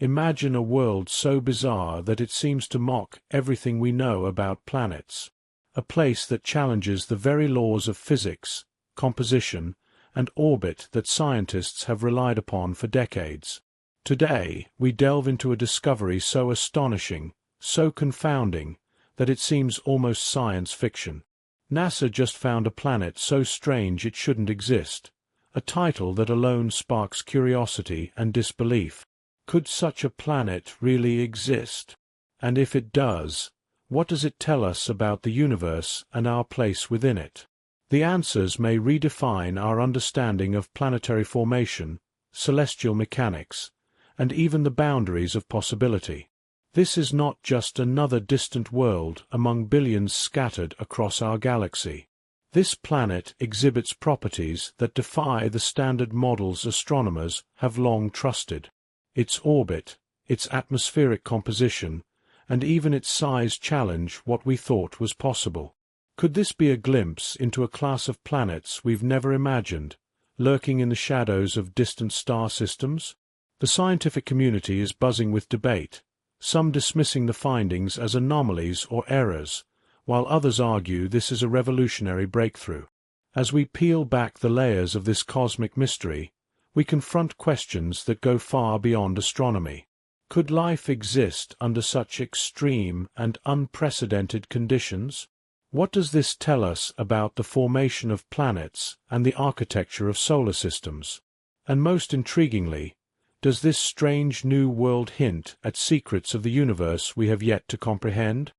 Imagine a world so bizarre that it seems to mock everything we know about planets. A place that challenges the very laws of physics, composition, and orbit that scientists have relied upon for decades. Today, we delve into a discovery so astonishing, so confounding, that it seems almost science fiction. NASA just found a planet so strange it shouldn't exist, a title that alone sparks curiosity and disbelief. Could such a planet really exist? And if it does, what does it tell us about the universe and our place within it? The answers may redefine our understanding of planetary formation, celestial mechanics, and even the boundaries of possibility. This is not just another distant world among billions scattered across our galaxy. This planet exhibits properties that defy the standard models astronomers have long trusted. Its orbit, its atmospheric composition, and even its size challenge what we thought was possible. Could this be a glimpse into a class of planets we've never imagined, lurking in the shadows of distant star systems? The scientific community is buzzing with debate, some dismissing the findings as anomalies or errors, while others argue this is a revolutionary breakthrough. As we peel back the layers of this cosmic mystery, we confront questions that go far beyond astronomy. Could life exist under such extreme and unprecedented conditions? What does this tell us about the formation of planets and the architecture of solar systems? And most intriguingly, does this strange new world hint at secrets of the universe we have yet to comprehend?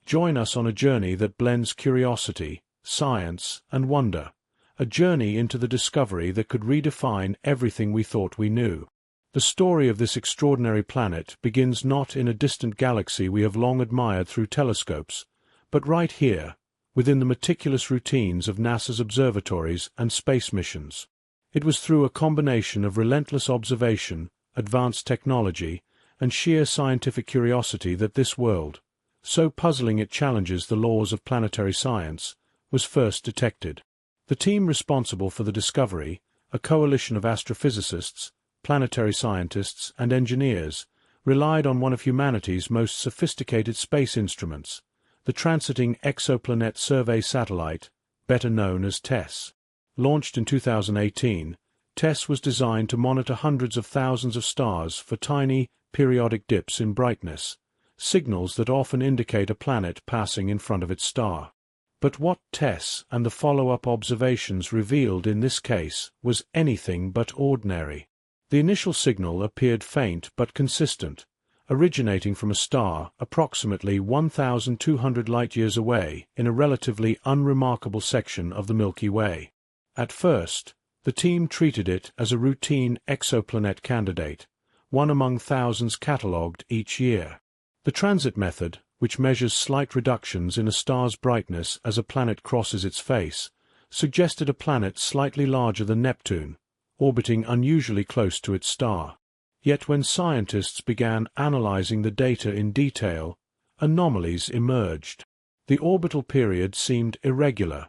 Join us on a journey that blends curiosity, science, and wonder, a journey into the discovery that could redefine everything we thought we knew. The story of this extraordinary planet begins not in a distant galaxy we have long admired through telescopes, but right here, within the meticulous routines of NASA's observatories and space missions. It was through a combination of relentless observation, advanced technology, and sheer scientific curiosity that this world, so puzzling it challenges the laws of planetary science, was first detected. The team responsible for the discovery, a coalition of astrophysicists, planetary scientists, and engineers, relied on one of humanity's most sophisticated space instruments, the Transiting Exoplanet Survey Satellite, better known as TESS. Launched in 2018, TESS was designed to monitor hundreds of thousands of stars for tiny, periodic dips in brightness, signals that often indicate a planet passing in front of its star. But what TESS and the follow-up observations revealed in this case was anything but ordinary. The initial signal appeared faint but consistent, originating from a star approximately 1,200 light-years away in a relatively unremarkable section of the Milky Way. At first, the team treated it as a routine exoplanet candidate, one among thousands catalogued each year. The transit method, which measures slight reductions in a star's brightness as a planet crosses its face, suggested a planet slightly larger than Neptune, orbiting unusually close to its star. Yet when scientists began analyzing the data in detail, anomalies emerged. The orbital period seemed irregular,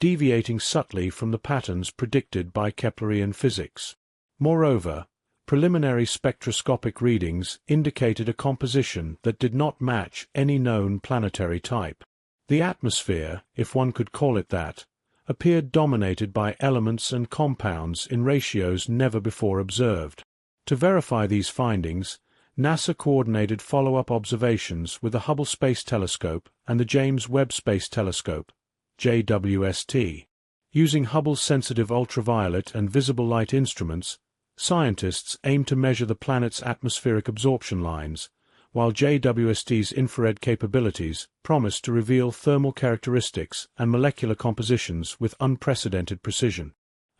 deviating subtly from the patterns predicted by Keplerian physics. Moreover, preliminary spectroscopic readings indicated a composition that did not match any known planetary type. The atmosphere, if one could call it that, appeared dominated by elements and compounds in ratios never before observed. To verify these findings, NASA coordinated follow-up observations with the Hubble Space Telescope and the James Webb Space Telescope, JWST. Using Hubble's sensitive ultraviolet and visible light instruments, scientists aimed to measure the planet's atmospheric absorption lines, while JWST's infrared capabilities promised to reveal thermal characteristics and molecular compositions with unprecedented precision.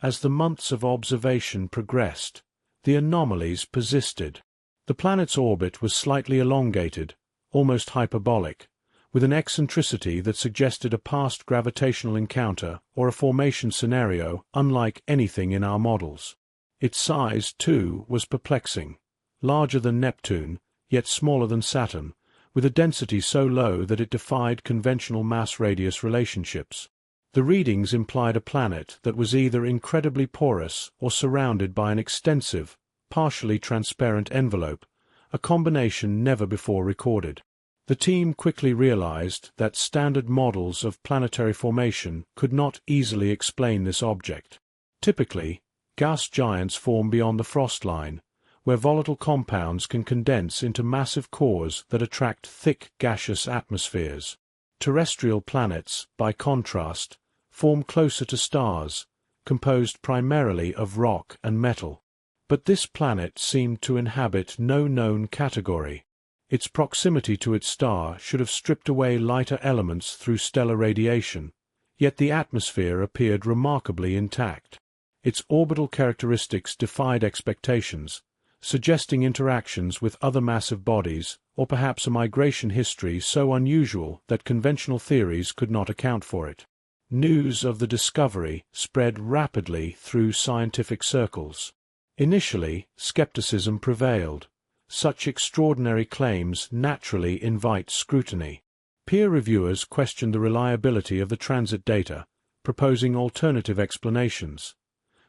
As the months of observation progressed, the anomalies persisted. The planet's orbit was slightly elongated, almost hyperbolic, with an eccentricity that suggested a past gravitational encounter or a formation scenario unlike anything in our models. Its size, too, was perplexing, larger than Neptune, yet smaller than Saturn, with a density so low that it defied conventional mass-radius relationships. The readings implied a planet that was either incredibly porous or surrounded by an extensive, partially transparent envelope, a combination never before recorded. The team quickly realized that standard models of planetary formation could not easily explain this object. Typically, gas giants form beyond the frost line, where volatile compounds can condense into massive cores that attract thick gaseous atmospheres. Terrestrial planets, by contrast, form closer to stars, composed primarily of rock and metal. But this planet seemed to inhabit no known category. Its proximity to its star should have stripped away lighter elements through stellar radiation, yet the atmosphere appeared remarkably intact. Its orbital characteristics defied expectations, suggesting interactions with other massive bodies, or perhaps a migration history so unusual that conventional theories could not account for it. News of the discovery spread rapidly through scientific circles. Initially, skepticism prevailed. Such extraordinary claims naturally invite scrutiny. Peer reviewers questioned the reliability of the transit data, proposing alternative explanations.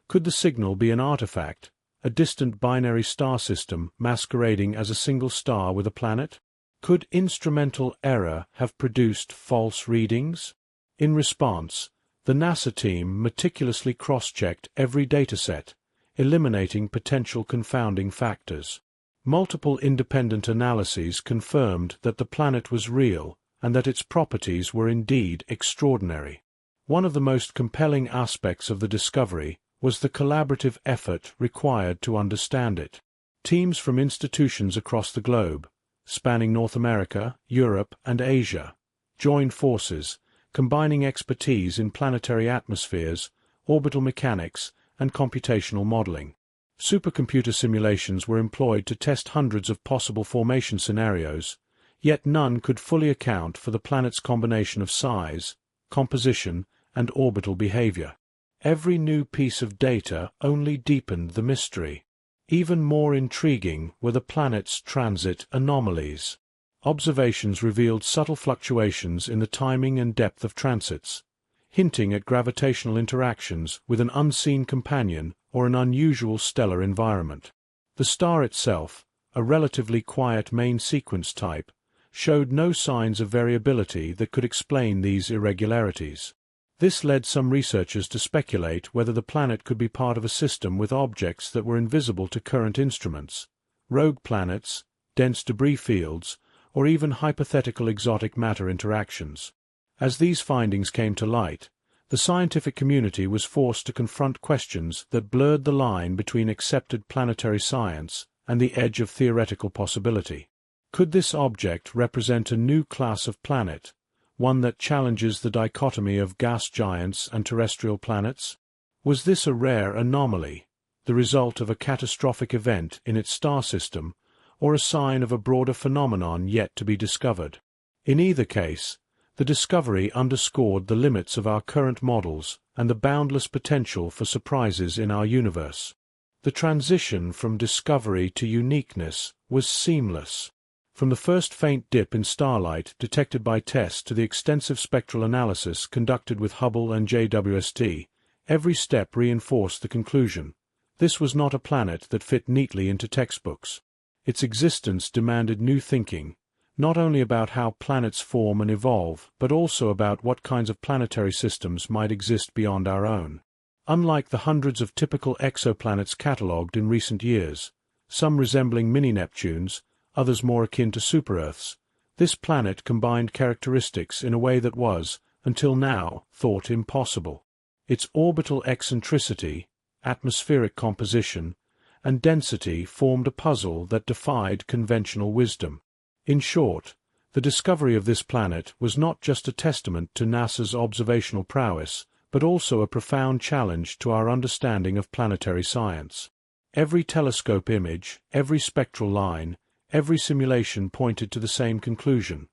Could the signal be an artifact, a distant binary star system masquerading as a single star with a planet? Could instrumental error have produced false readings? In response, the NASA team meticulously cross-checked every dataset, eliminating potential confounding factors. Multiple independent analyses confirmed that the planet was real and that its properties were indeed extraordinary. One of the most compelling aspects of the discovery was the collaborative effort required to understand it. Teams from institutions across the globe, spanning North America, Europe, and Asia, joined forces, combining expertise in planetary atmospheres, orbital mechanics, and computational modeling. Supercomputer simulations were employed to test hundreds of possible formation scenarios, yet none could fully account for the planet's combination of size, composition, and orbital behavior. Every new piece of data only deepened the mystery. Even more intriguing were the planet's transit anomalies. Observations revealed subtle fluctuations in the timing and depth of transits, hinting at gravitational interactions with an unseen companion or an unusual stellar environment. The star itself, a relatively quiet main sequence type, showed no signs of variability that could explain these irregularities. This led some researchers to speculate whether the planet could be part of a system with objects that were invisible to current instruments, rogue planets, dense debris fields, or even hypothetical exotic matter interactions. As these findings came to light, the scientific community was forced to confront questions that blurred the line between accepted planetary science and the edge of theoretical possibility. Could this object represent a new class of planet, one that challenges the dichotomy of gas giants and terrestrial planets? Was this a rare anomaly, the result of a catastrophic event in its star system, or a sign of a broader phenomenon yet to be discovered? In either case, the discovery underscored the limits of our current models and the boundless potential for surprises in our universe. The transition from discovery to uniqueness was seamless. From the first faint dip in starlight detected by TESS to the extensive spectral analysis conducted with Hubble and JWST, every step reinforced the conclusion. This was not a planet that fit neatly into textbooks. Its existence demanded new thinking, not only about how planets form and evolve, but also about what kinds of planetary systems might exist beyond our own. Unlike the hundreds of typical exoplanets catalogued in recent years, some resembling mini-Neptunes, others more akin to super-Earths, this planet combined characteristics in a way that was, until now, thought impossible. Its orbital eccentricity, atmospheric composition, and density formed a puzzle that defied conventional wisdom. In short, the discovery of this planet was not just a testament to NASA's observational prowess, but also a profound challenge to our understanding of planetary science. Every telescope image, every spectral line, every simulation pointed to the same conclusion.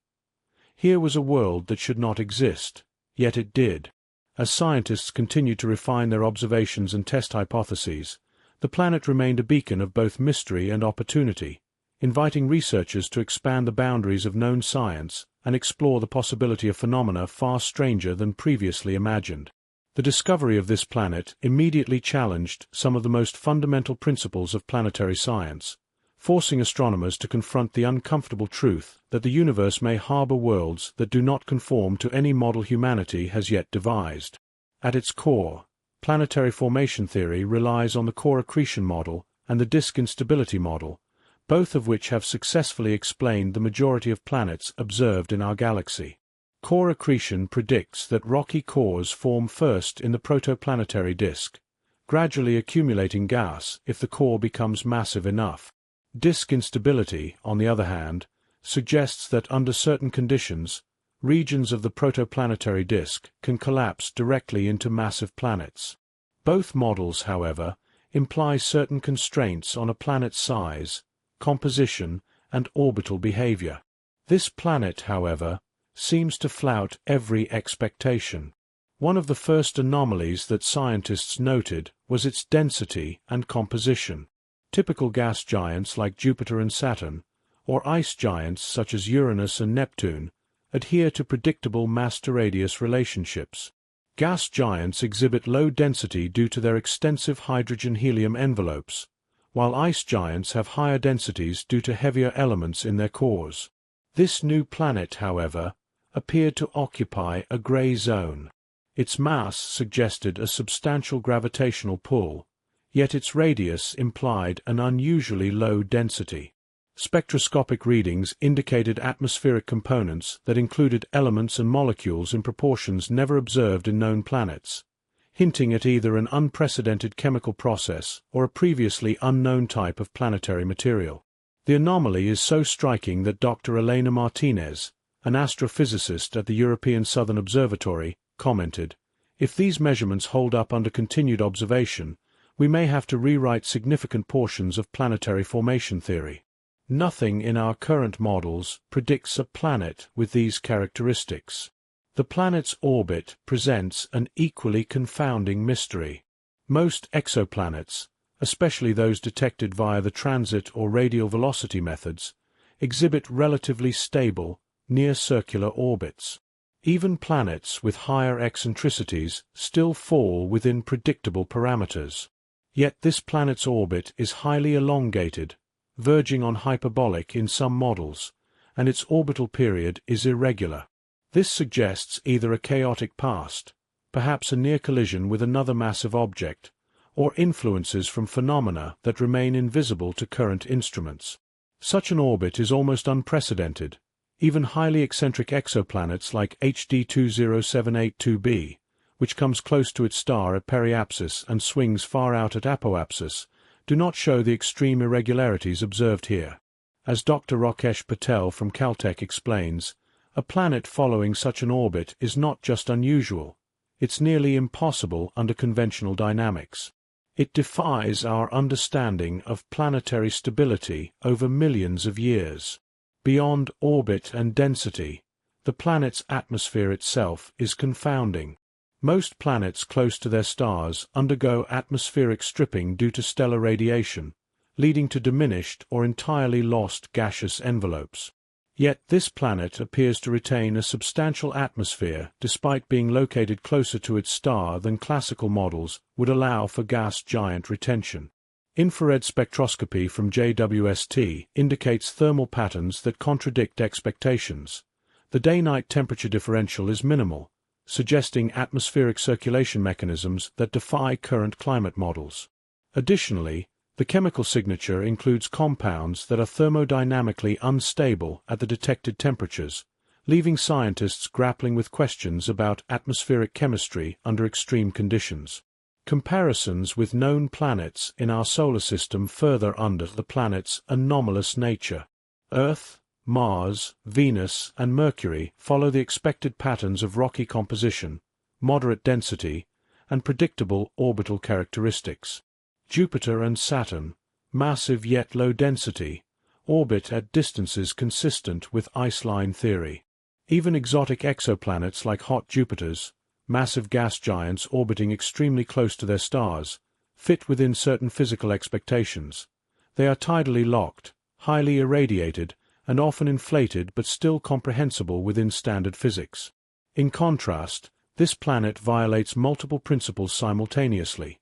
Here was a world that should not exist, yet it did. As scientists continued to refine their observations and test hypotheses, the planet remained a beacon of both mystery and opportunity, inviting researchers to expand the boundaries of known science and explore the possibility of phenomena far stranger than previously imagined. The discovery of this planet immediately challenged some of the most fundamental principles of planetary science, forcing astronomers to confront the uncomfortable truth that the universe may harbor worlds that do not conform to any model humanity has yet devised. At its core, planetary formation theory relies on the core accretion model and the disk instability model, both of which have successfully explained the majority of planets observed in our galaxy. Core accretion predicts that rocky cores form first in the protoplanetary disk, gradually accumulating gas if the core becomes massive enough. Disk instability, on the other hand, suggests that under certain conditions, regions of the protoplanetary disk can collapse directly into massive planets. Both models, however, imply certain constraints on a planet's size, composition, and orbital behavior. This planet, however, seems to flout every expectation. One of the first anomalies that scientists noted was its density and composition. Typical gas giants like Jupiter and Saturn, or ice giants such as Uranus and Neptune, adhere to predictable mass-to-radius relationships. Gas giants exhibit low density due to their extensive hydrogen-helium envelopes, while ice giants have higher densities due to heavier elements in their cores. This new planet, however, appeared to occupy a gray zone. Its mass suggested a substantial gravitational pull, yet its radius implied an unusually low density. Spectroscopic readings indicated atmospheric components that included elements and molecules in proportions never observed in known planets, hinting at either an unprecedented chemical process or a previously unknown type of planetary material. The anomaly is so striking that Dr. Elena Martinez, an astrophysicist at the European Southern Observatory, commented, "If these measurements hold up under continued observation, we may have to rewrite significant portions of planetary formation theory. Nothing in our current models predicts a planet with these characteristics." The planet's orbit presents an equally confounding mystery. Most exoplanets, especially those detected via the transit or radial velocity methods, exhibit relatively stable, near-circular orbits. Even planets with higher eccentricities still fall within predictable parameters. Yet this planet's orbit is highly elongated, verging on hyperbolic in some models, and its orbital period is irregular. This suggests either a chaotic past, perhaps a near collision with another massive object, or influences from phenomena that remain invisible to current instruments. Such an orbit is almost unprecedented. Even highly eccentric exoplanets like HD 20782b, which comes close to its star at periapsis and swings far out at apoapsis, do not show the extreme irregularities observed here. As Dr. Rakesh Patel from Caltech explains, a planet following such an orbit is not just unusual, it's nearly impossible under conventional dynamics. It defies our understanding of planetary stability over millions of years. Beyond orbit and density, the planet's atmosphere itself is confounding. Most planets close to their stars undergo atmospheric stripping due to stellar radiation, leading to diminished or entirely lost gaseous envelopes. Yet this planet appears to retain a substantial atmosphere despite being located closer to its star than classical models would allow for gas giant retention. Infrared spectroscopy from JWST indicates thermal patterns that contradict expectations. The day-night temperature differential is minimal, suggesting atmospheric circulation mechanisms that defy current climate models. Additionally, the chemical signature includes compounds that are thermodynamically unstable at the detected temperatures, leaving scientists grappling with questions about atmospheric chemistry under extreme conditions. Comparisons with known planets in our solar system further under the planet's anomalous nature. Earth, Mars, Venus, and Mercury follow the expected patterns of rocky composition, moderate density, and predictable orbital characteristics. Jupiter and Saturn, massive yet low density, orbit at distances consistent with ice-line theory. Even exotic exoplanets like hot Jupiters, massive gas giants orbiting extremely close to their stars, fit within certain physical expectations. They are tidally locked, highly irradiated, and often inflated but still comprehensible within standard physics. In contrast, this planet violates multiple principles simultaneously.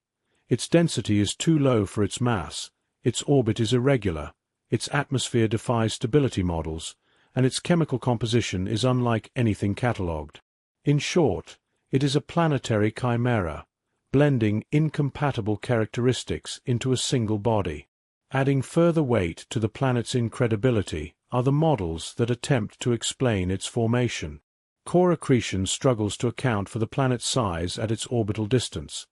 Its density is too low for its mass, its orbit is irregular, its atmosphere defies stability models, and its chemical composition is unlike anything catalogued. In short, it is a planetary chimera, blending incompatible characteristics into a single body. Adding further weight to the planet's incredibility are the models that attempt to explain its formation. Core accretion struggles to account for the planet's size at its orbital distance.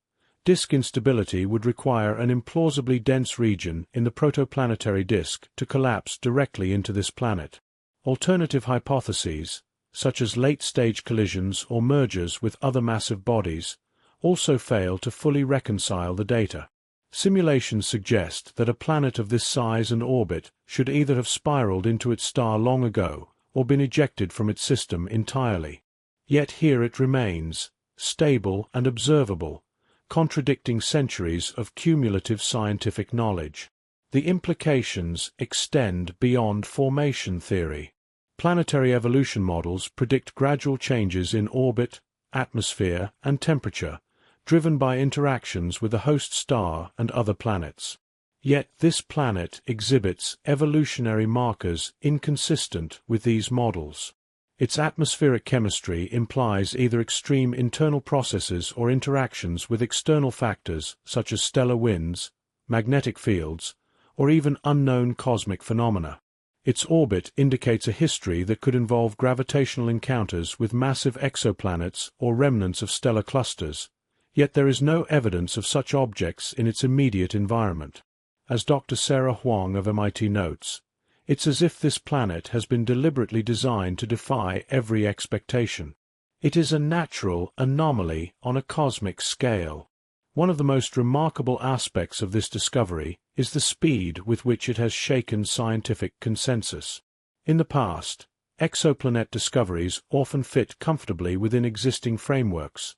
Disk instability would require an implausibly dense region in the protoplanetary disk to collapse directly into this planet. Alternative hypotheses, such as late-stage collisions or mergers with other massive bodies, also fail to fully reconcile the data. Simulations suggest that a planet of this size and orbit should either have spiraled into its star long ago or been ejected from its system entirely. Yet here it remains, stable and observable, contradicting centuries of cumulative scientific knowledge. The implications extend beyond formation theory. Planetary evolution models predict gradual changes in orbit, atmosphere, and temperature, driven by interactions with the host star and other planets. Yet this planet exhibits evolutionary markers inconsistent with these models. Its atmospheric chemistry implies either extreme internal processes or interactions with external factors such as stellar winds, magnetic fields, or even unknown cosmic phenomena. Its orbit indicates a history that could involve gravitational encounters with massive exoplanets or remnants of stellar clusters, yet there is no evidence of such objects in its immediate environment. As Dr. Sarah Huang of MIT notes, it's as if this planet has been deliberately designed to defy every expectation. It is a natural anomaly on a cosmic scale. One of the most remarkable aspects of this discovery is the speed with which it has shaken scientific consensus. In the past, exoplanet discoveries often fit comfortably within existing frameworks.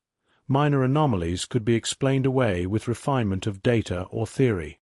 Minor anomalies could be explained away with refinement of data or theory.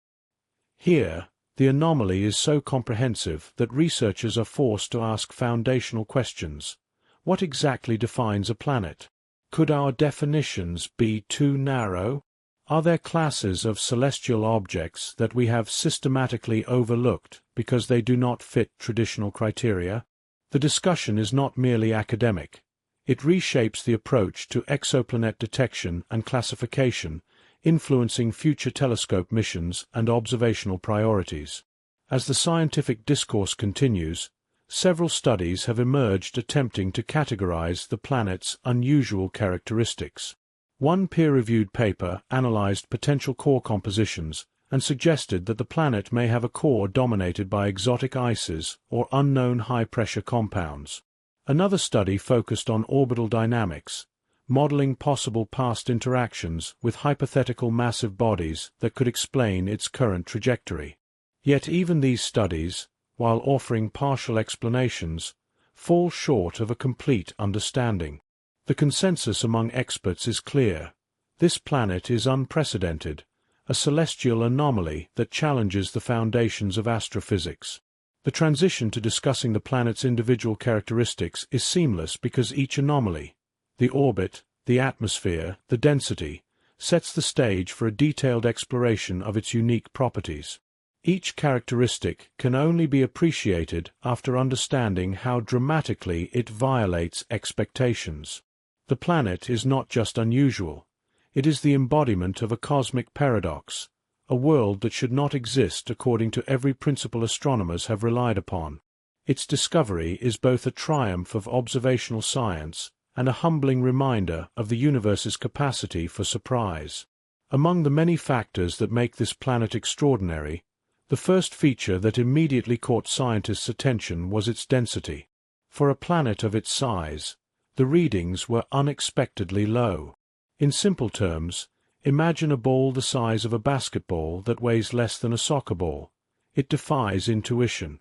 Here, the anomaly is so comprehensive that researchers are forced to ask foundational questions. What exactly defines a planet? Could our definitions be too narrow? Are there classes of celestial objects that we have systematically overlooked because they do not fit traditional criteria? The discussion is not merely academic. It reshapes the approach to exoplanet detection and classification, influencing future telescope missions and observational priorities. As the scientific discourse continues, several studies have emerged attempting to categorize the planet's unusual characteristics. One peer-reviewed paper analyzed potential core compositions and suggested that the planet may have a core dominated by exotic ices or unknown high-pressure compounds. Another study focused on orbital dynamics, modeling possible past interactions with hypothetical massive bodies that could explain its current trajectory. Yet even these studies, while offering partial explanations, fall short of a complete understanding. The consensus among experts is clear. This planet is unprecedented, a celestial anomaly that challenges the foundations of astrophysics. The transition to discussing the planet's individual characteristics is seamless because each anomaly, the orbit, the atmosphere, the density, sets the stage for a detailed exploration of its unique properties. Each characteristic can only be appreciated after understanding how dramatically it violates expectations. The planet is not just unusual, it is the embodiment of a cosmic paradox, a world that should not exist according to every principle astronomers have relied upon. Its discovery is both a triumph of observational science and a humbling reminder of the universe's capacity for surprise. Among the many factors that make this planet extraordinary, the first feature that immediately caught scientists' attention was its density. For a planet of its size, the readings were unexpectedly low. In simple terms, imagine a ball the size of a basketball that weighs less than a soccer ball. It defies intuition.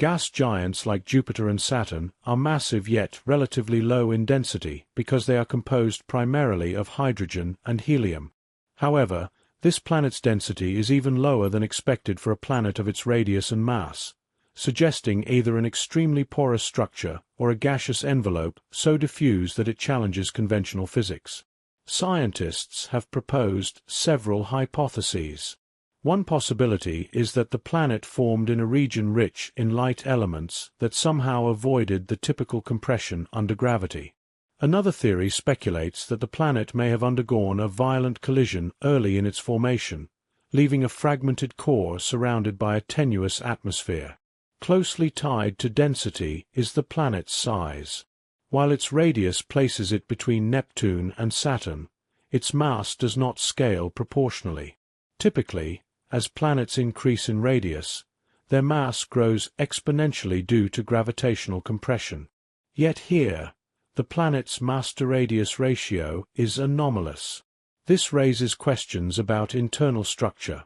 Gas giants like Jupiter and Saturn are massive yet relatively low in density because they are composed primarily of hydrogen and helium. However, this planet's density is even lower than expected for a planet of its radius and mass, suggesting either an extremely porous structure or a gaseous envelope so diffuse that it challenges conventional physics. Scientists have proposed several hypotheses. One possibility is that the planet formed in a region rich in light elements that somehow avoided the typical compression under gravity. Another theory speculates that the planet may have undergone a violent collision early in its formation, leaving a fragmented core surrounded by a tenuous atmosphere. Closely tied to density is the planet's size. While its radius places it between Neptune and Saturn, its mass does not scale proportionally. Typically, as planets increase in radius, their mass grows exponentially due to gravitational compression. Yet here, the planet's mass-to-radius ratio is anomalous. This raises questions about internal structure.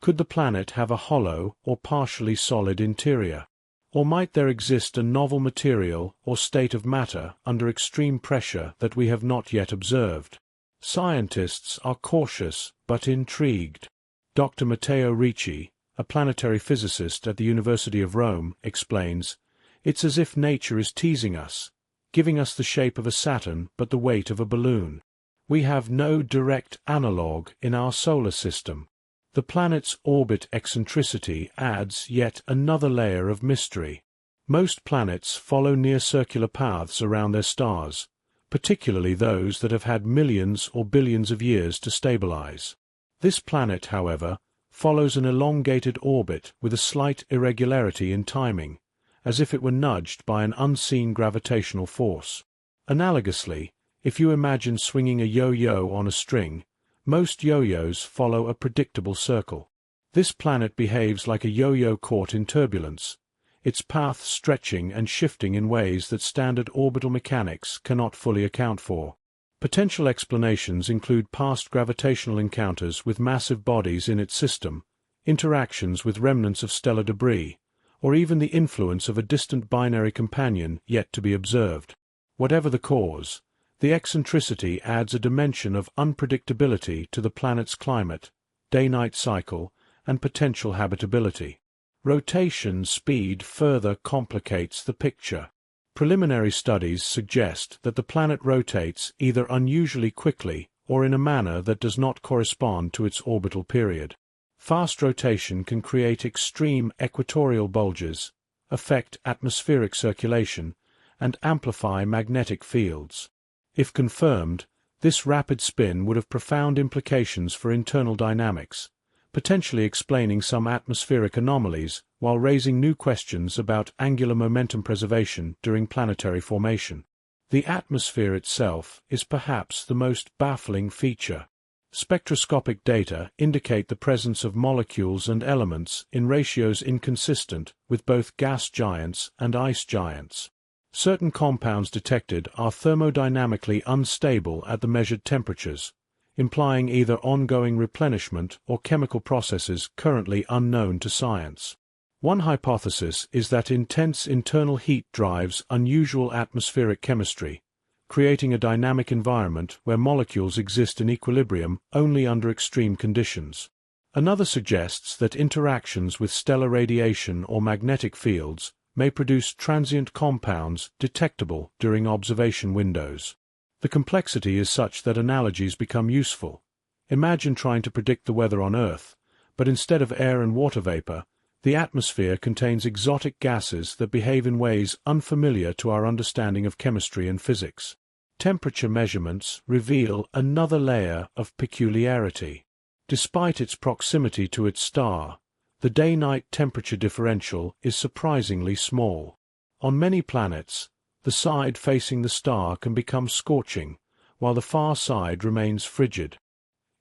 Could the planet have a hollow or partially solid interior? Or might there exist a novel material or state of matter under extreme pressure that we have not yet observed? Scientists are cautious but intrigued. Dr. Matteo Ricci, a planetary physicist at the University of Rome, explains, "It's as if nature is teasing us, giving us the shape of a Saturn but the weight of a balloon. We have no direct analogue in our solar system." The planet's orbit eccentricity adds yet another layer of mystery. Most planets follow near-circular paths around their stars, particularly those that have had millions or billions of years to stabilize. This planet, however, follows an elongated orbit with a slight irregularity in timing, as if it were nudged by an unseen gravitational force. Analogously, if you imagine swinging a yo-yo on a string, most yo-yos follow a predictable circle. This planet behaves like a yo-yo caught in turbulence, its path stretching and shifting in ways that standard orbital mechanics cannot fully account for. Potential explanations include past gravitational encounters with massive bodies in its system, interactions with remnants of stellar debris, or even the influence of a distant binary companion yet to be observed. Whatever the cause, the eccentricity adds a dimension of unpredictability to the planet's climate, day-night cycle, and potential habitability. Rotation speed further complicates the picture. Preliminary studies suggest that the planet rotates either unusually quickly or in a manner that does not correspond to its orbital period. Fast rotation can create extreme equatorial bulges, affect atmospheric circulation, and amplify magnetic fields. If confirmed, this rapid spin would have profound implications for internal dynamics, potentially explaining some atmospheric anomalies while raising new questions about angular momentum preservation during planetary formation. The atmosphere itself is perhaps the most baffling feature. Spectroscopic data indicate the presence of molecules and elements in ratios inconsistent with both gas giants and ice giants. Certain compounds detected are thermodynamically unstable at the measured temperatures, implying either ongoing replenishment or chemical processes currently unknown to science. One hypothesis is that intense internal heat drives unusual atmospheric chemistry, creating a dynamic environment where molecules exist in equilibrium only under extreme conditions. Another suggests that interactions with stellar radiation or magnetic fields may produce transient compounds detectable during observation windows. The complexity is such that analogies become useful. Imagine trying to predict the weather on Earth, but instead of air and water vapor, the atmosphere contains exotic gases that behave in ways unfamiliar to our understanding of chemistry and physics. Temperature measurements reveal another layer of peculiarity. Despite its proximity to its star, the day-night temperature differential is surprisingly small. On many planets, the side facing the star can become scorching, while the far side remains frigid.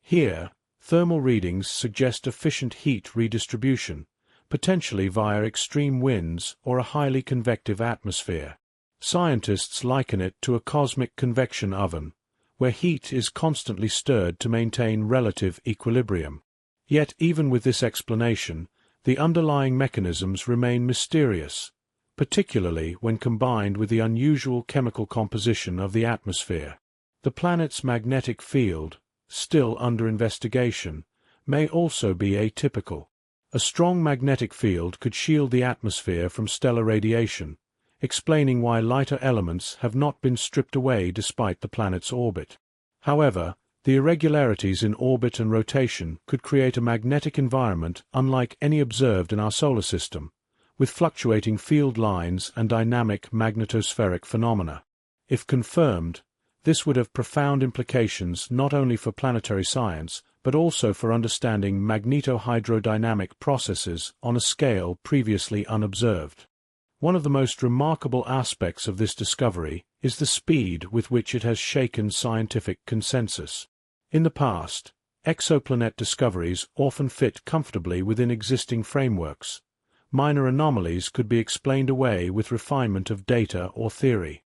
Here, thermal readings suggest efficient heat redistribution, potentially via extreme winds or a highly convective atmosphere. Scientists liken it to a cosmic convection oven, where heat is constantly stirred to maintain relative equilibrium. Yet even with this explanation, the underlying mechanisms remain mysterious, particularly when combined with the unusual chemical composition of the atmosphere. The planet's magnetic field, still under investigation, may also be atypical. A strong magnetic field could shield the atmosphere from stellar radiation, explaining why lighter elements have not been stripped away despite the planet's orbit. However, The irregularities in orbit and rotation could create a magnetic environment unlike any observed in our solar system, with fluctuating field lines and dynamic magnetospheric phenomena. If confirmed, this would have profound implications not only for planetary science, but also for understanding magnetohydrodynamic processes on a scale previously unobserved. One of the most remarkable aspects of this discovery is the speed with which it has shaken scientific consensus. In the past, exoplanet discoveries often fit comfortably within existing frameworks. Minor anomalies could be explained away with refinement of data or theory.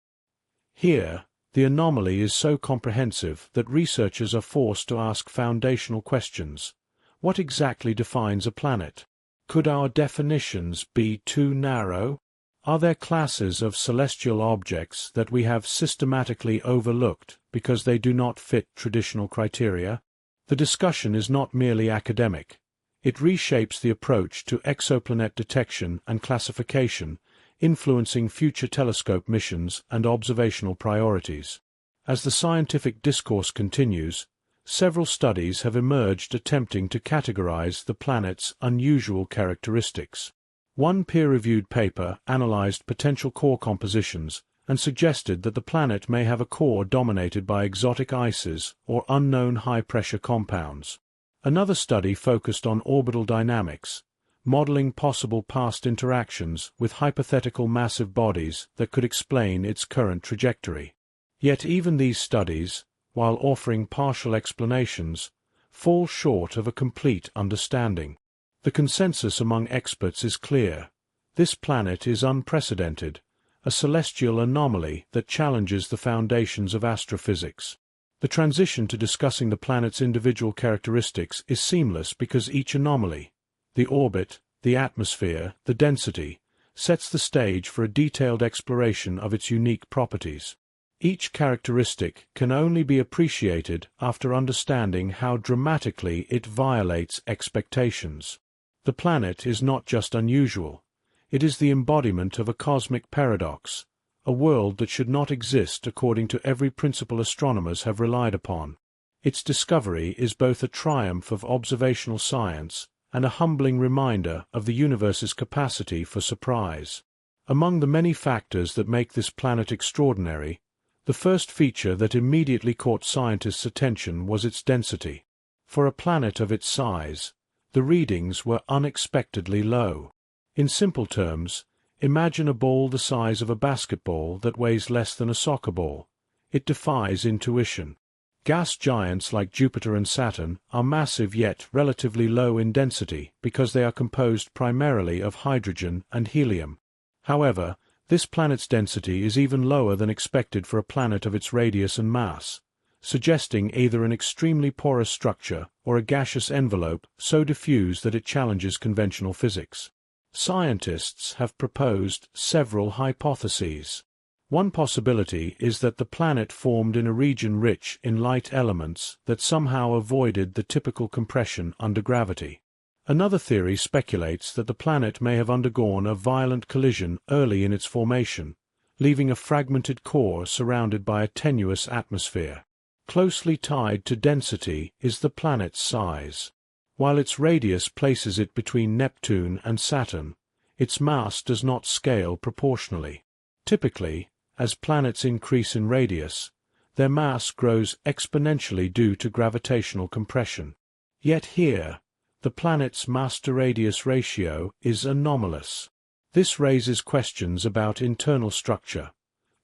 Here, the anomaly is so comprehensive that researchers are forced to ask foundational questions. What exactly defines a planet? Could our definitions be too narrow? Are there classes of celestial objects that we have systematically overlooked because they do not fit traditional criteria? The discussion is not merely academic. It reshapes the approach to exoplanet detection and classification, influencing future telescope missions and observational priorities. As the scientific discourse continues, several studies have emerged attempting to categorize the planet's unusual characteristics. One peer-reviewed paper analyzed potential core compositions and suggested that the planet may have a core dominated by exotic ices or unknown high-pressure compounds. Another study focused on orbital dynamics, modeling possible past interactions with hypothetical massive bodies that could explain its current trajectory. Yet even these studies, while offering partial explanations, fall short of a complete understanding. The consensus among experts is clear. This planet is unprecedented, a celestial anomaly that challenges the foundations of astrophysics. The transition to discussing the planet's individual characteristics is seamless because each anomaly, the orbit, the atmosphere, the density, sets the stage for a detailed exploration of its unique properties. Each characteristic can only be appreciated after understanding how dramatically it violates expectations. The planet is not just unusual, it is the embodiment of a cosmic paradox, a world that should not exist according to every principle astronomers have relied upon. Its discovery is both a triumph of observational science and a humbling reminder of the universe's capacity for surprise. Among the many factors that make this planet extraordinary, the first feature that immediately caught scientists' attention was its density. For a planet of its size, the readings were unexpectedly low. In simple terms, imagine a ball the size of a basketball that weighs less than a soccer ball. It defies intuition. Gas giants like Jupiter and Saturn are massive yet relatively low in density because they are composed primarily of hydrogen and helium. However, this planet's density is even lower than expected for a planet of its radius and mass, suggesting either an extremely porous structure or a gaseous envelope so diffuse that it challenges conventional physics. Scientists have proposed several hypotheses. One possibility is that the planet formed in a region rich in light elements that somehow avoided the typical compression under gravity. Another theory speculates that the planet may have undergone a violent collision early in its formation, leaving a fragmented core surrounded by a tenuous atmosphere. Closely tied to density is the planet's size. While its radius places it between Neptune and Saturn, its mass does not scale proportionally. Typically, as planets increase in radius, their mass grows exponentially due to gravitational compression. Yet here, the planet's mass-to-radius ratio is anomalous. This raises questions about internal structure.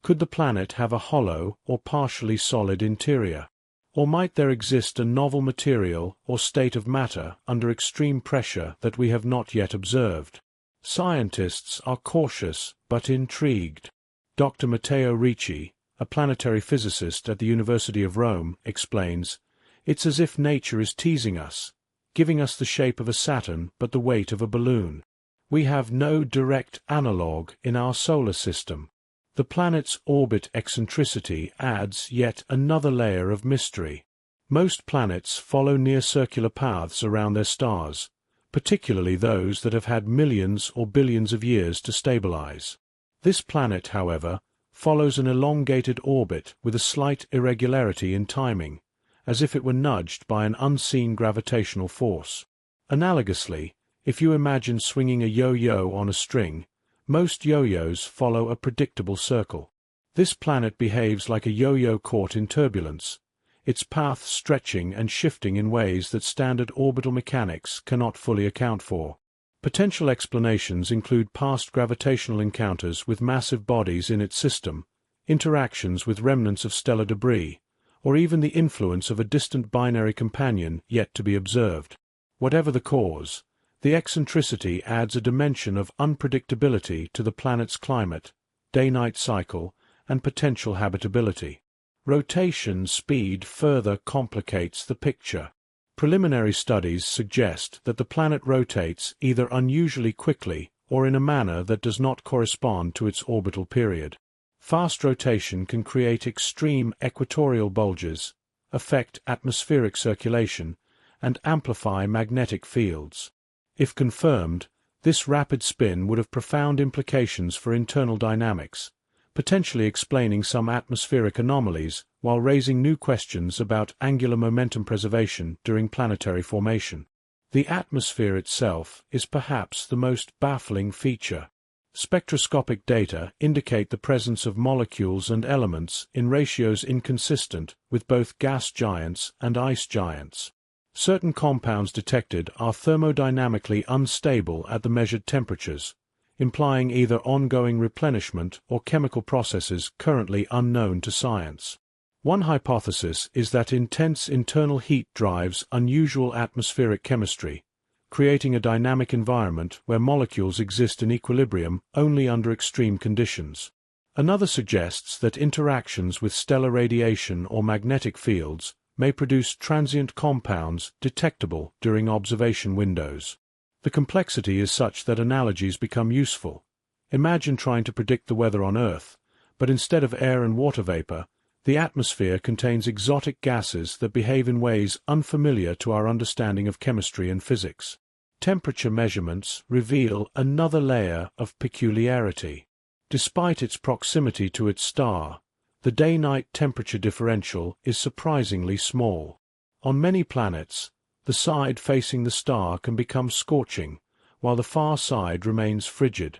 Could the planet have a hollow or partially solid interior? Or might there exist a novel material or state of matter under extreme pressure that we have not yet observed? Scientists are cautious but intrigued. Dr. Matteo Ricci, a planetary physicist at the University of Rome, explains, "It's as if nature is teasing us, giving us the shape of a Saturn but the weight of a balloon. We have no direct analogue in our solar system." The planet's orbit eccentricity adds yet another layer of mystery. Most planets follow near-circular paths around their stars, particularly those that have had millions or billions of years to stabilize. This planet, however, follows an elongated orbit with a slight irregularity in timing, as if it were nudged by an unseen gravitational force. Analogously, if you imagine swinging a yo-yo on a string, most yo-yos follow a predictable circle. This planet behaves like a yo-yo caught in turbulence, its path stretching and shifting in ways that standard orbital mechanics cannot fully account for. Potential explanations include past gravitational encounters with massive bodies in its system, interactions with remnants of stellar debris, or even the influence of a distant binary companion yet to be observed. Whatever the cause, the eccentricity adds a dimension of unpredictability to the planet's climate, day-night cycle, and potential habitability. Rotation speed further complicates the picture. Preliminary studies suggest that the planet rotates either unusually quickly or in a manner that does not correspond to its orbital period. Fast rotation can create extreme equatorial bulges, affect atmospheric circulation, and amplify magnetic fields. If confirmed, this rapid spin would have profound implications for internal dynamics, potentially explaining some atmospheric anomalies while raising new questions about angular momentum preservation during planetary formation. The atmosphere itself is perhaps the most baffling feature. Spectroscopic data indicate the presence of molecules and elements in ratios inconsistent with both gas giants and ice giants. Certain compounds detected are thermodynamically unstable at the measured temperatures, implying either ongoing replenishment or chemical processes currently unknown to science. One hypothesis is that intense internal heat drives unusual atmospheric chemistry, creating a dynamic environment where molecules exist in equilibrium only under extreme conditions. Another suggests that interactions with stellar radiation or magnetic fields may produce transient compounds detectable during observation windows. The complexity is such that analogies become useful. Imagine trying to predict the weather on Earth, but instead of air and water vapor, the atmosphere contains exotic gases that behave in ways unfamiliar to our understanding of chemistry and physics. Temperature measurements reveal another layer of peculiarity. Despite its proximity to its star, the day-night temperature differential is surprisingly small. On many planets, the side facing the star can become scorching, while the far side remains frigid.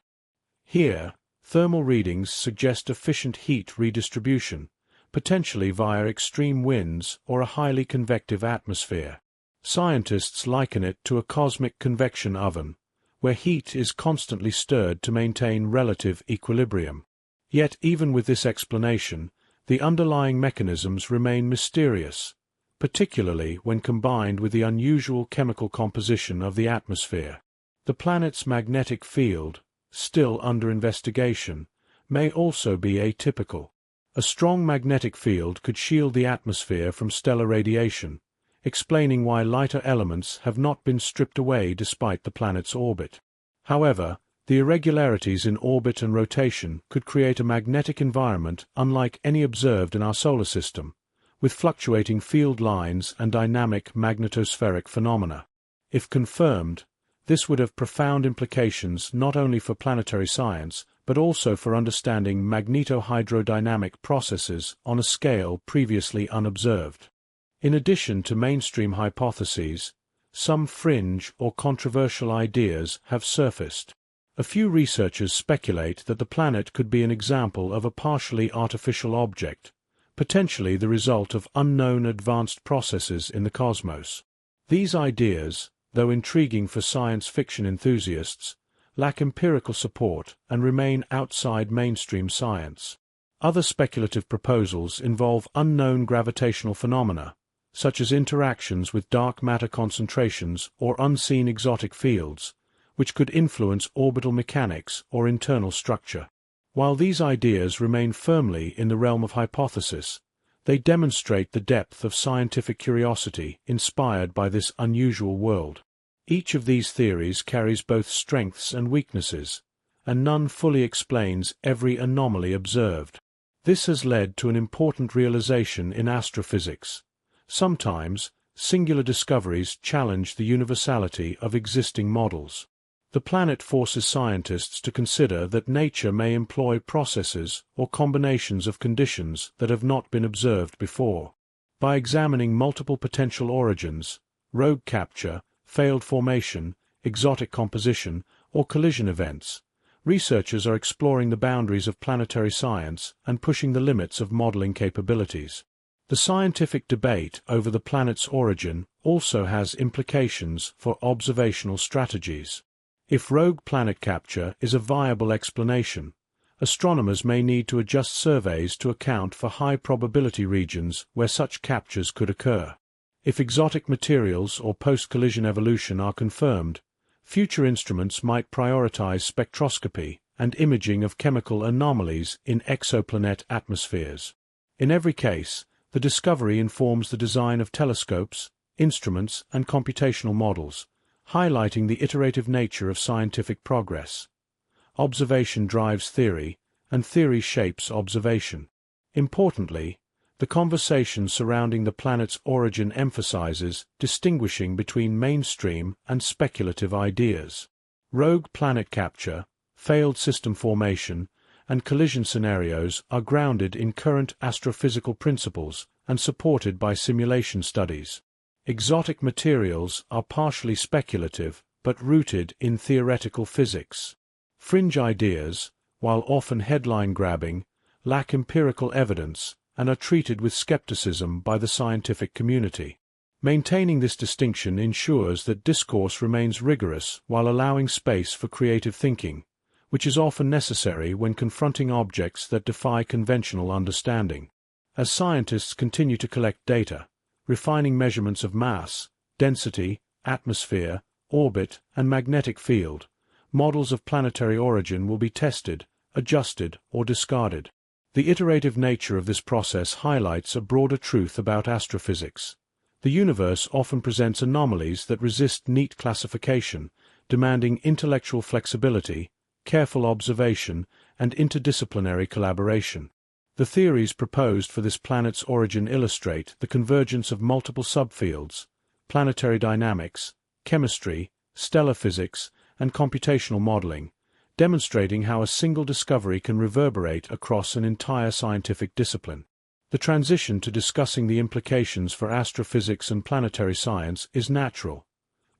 Here, thermal readings suggest efficient heat redistribution, potentially via extreme winds or a highly convective atmosphere. Scientists liken it to a cosmic convection oven, where heat is constantly stirred to maintain relative equilibrium. Yet even with this explanation, the underlying mechanisms remain mysterious, particularly when combined with the unusual chemical composition of the atmosphere. The planet's magnetic field, still under investigation, may also be atypical. A strong magnetic field could shield the atmosphere from stellar radiation, explaining why lighter elements have not been stripped away despite the planet's orbit. However, the irregularities in orbit and rotation could create a magnetic environment unlike any observed in our solar system, with fluctuating field lines and dynamic magnetospheric phenomena. If confirmed, this would have profound implications not only for planetary science, but also for understanding magnetohydrodynamic processes on a scale previously unobserved. In addition to mainstream hypotheses, some fringe or controversial ideas have surfaced. A few researchers speculate that the planet could be an example of a partially artificial object, potentially the result of unknown advanced processes in the cosmos. These ideas, though intriguing for science fiction enthusiasts, lack empirical support and remain outside mainstream science. Other speculative proposals involve unknown gravitational phenomena, such as interactions with dark matter concentrations or unseen exotic fields, which could influence orbital mechanics or internal structure. While these ideas remain firmly in the realm of hypothesis, they demonstrate the depth of scientific curiosity inspired by this unusual world. Each of these theories carries both strengths and weaknesses, and none fully explains every anomaly observed. This has led to an important realization in astrophysics. Sometimes, singular discoveries challenge the universality of existing models. The planet forces scientists to consider that nature may employ processes or combinations of conditions that have not been observed before. By examining multiple potential origins, rogue capture, failed formation, exotic composition, or collision events, researchers are exploring the boundaries of planetary science and pushing the limits of modeling capabilities. The scientific debate over the planet's origin also has implications for observational strategies. If rogue planet capture is a viable explanation, astronomers may need to adjust surveys to account for high-probability regions where such captures could occur. If exotic materials or post-collision evolution are confirmed, future instruments might prioritize spectroscopy and imaging of chemical anomalies in exoplanet atmospheres. In every case, the discovery informs the design of telescopes, instruments, and computational models, highlighting the iterative nature of scientific progress. Observation drives theory, and theory shapes observation. Importantly, the conversation surrounding the planet's origin emphasizes distinguishing between mainstream and speculative ideas. Rogue planet capture, failed system formation, and collision scenarios are grounded in current astrophysical principles and supported by simulation studies. Exotic materials are partially speculative but rooted in theoretical physics. Fringe ideas, while often headline-grabbing, lack empirical evidence and are treated with skepticism by the scientific community. Maintaining this distinction ensures that discourse remains rigorous while allowing space for creative thinking, which is often necessary when confronting objects that defy conventional understanding. As scientists continue to collect data, refining measurements of mass, density, atmosphere, orbit, and magnetic field, models of planetary origin will be tested, adjusted, or discarded. The iterative nature of this process highlights a broader truth about astrophysics. The universe often presents anomalies that resist neat classification, demanding intellectual flexibility, careful observation, and interdisciplinary collaboration. The theories proposed for this planet's origin illustrate the convergence of multiple subfields: planetary dynamics, chemistry, stellar physics, and computational modeling, demonstrating how a single discovery can reverberate across an entire scientific discipline. The transition to discussing the implications for astrophysics and planetary science is natural.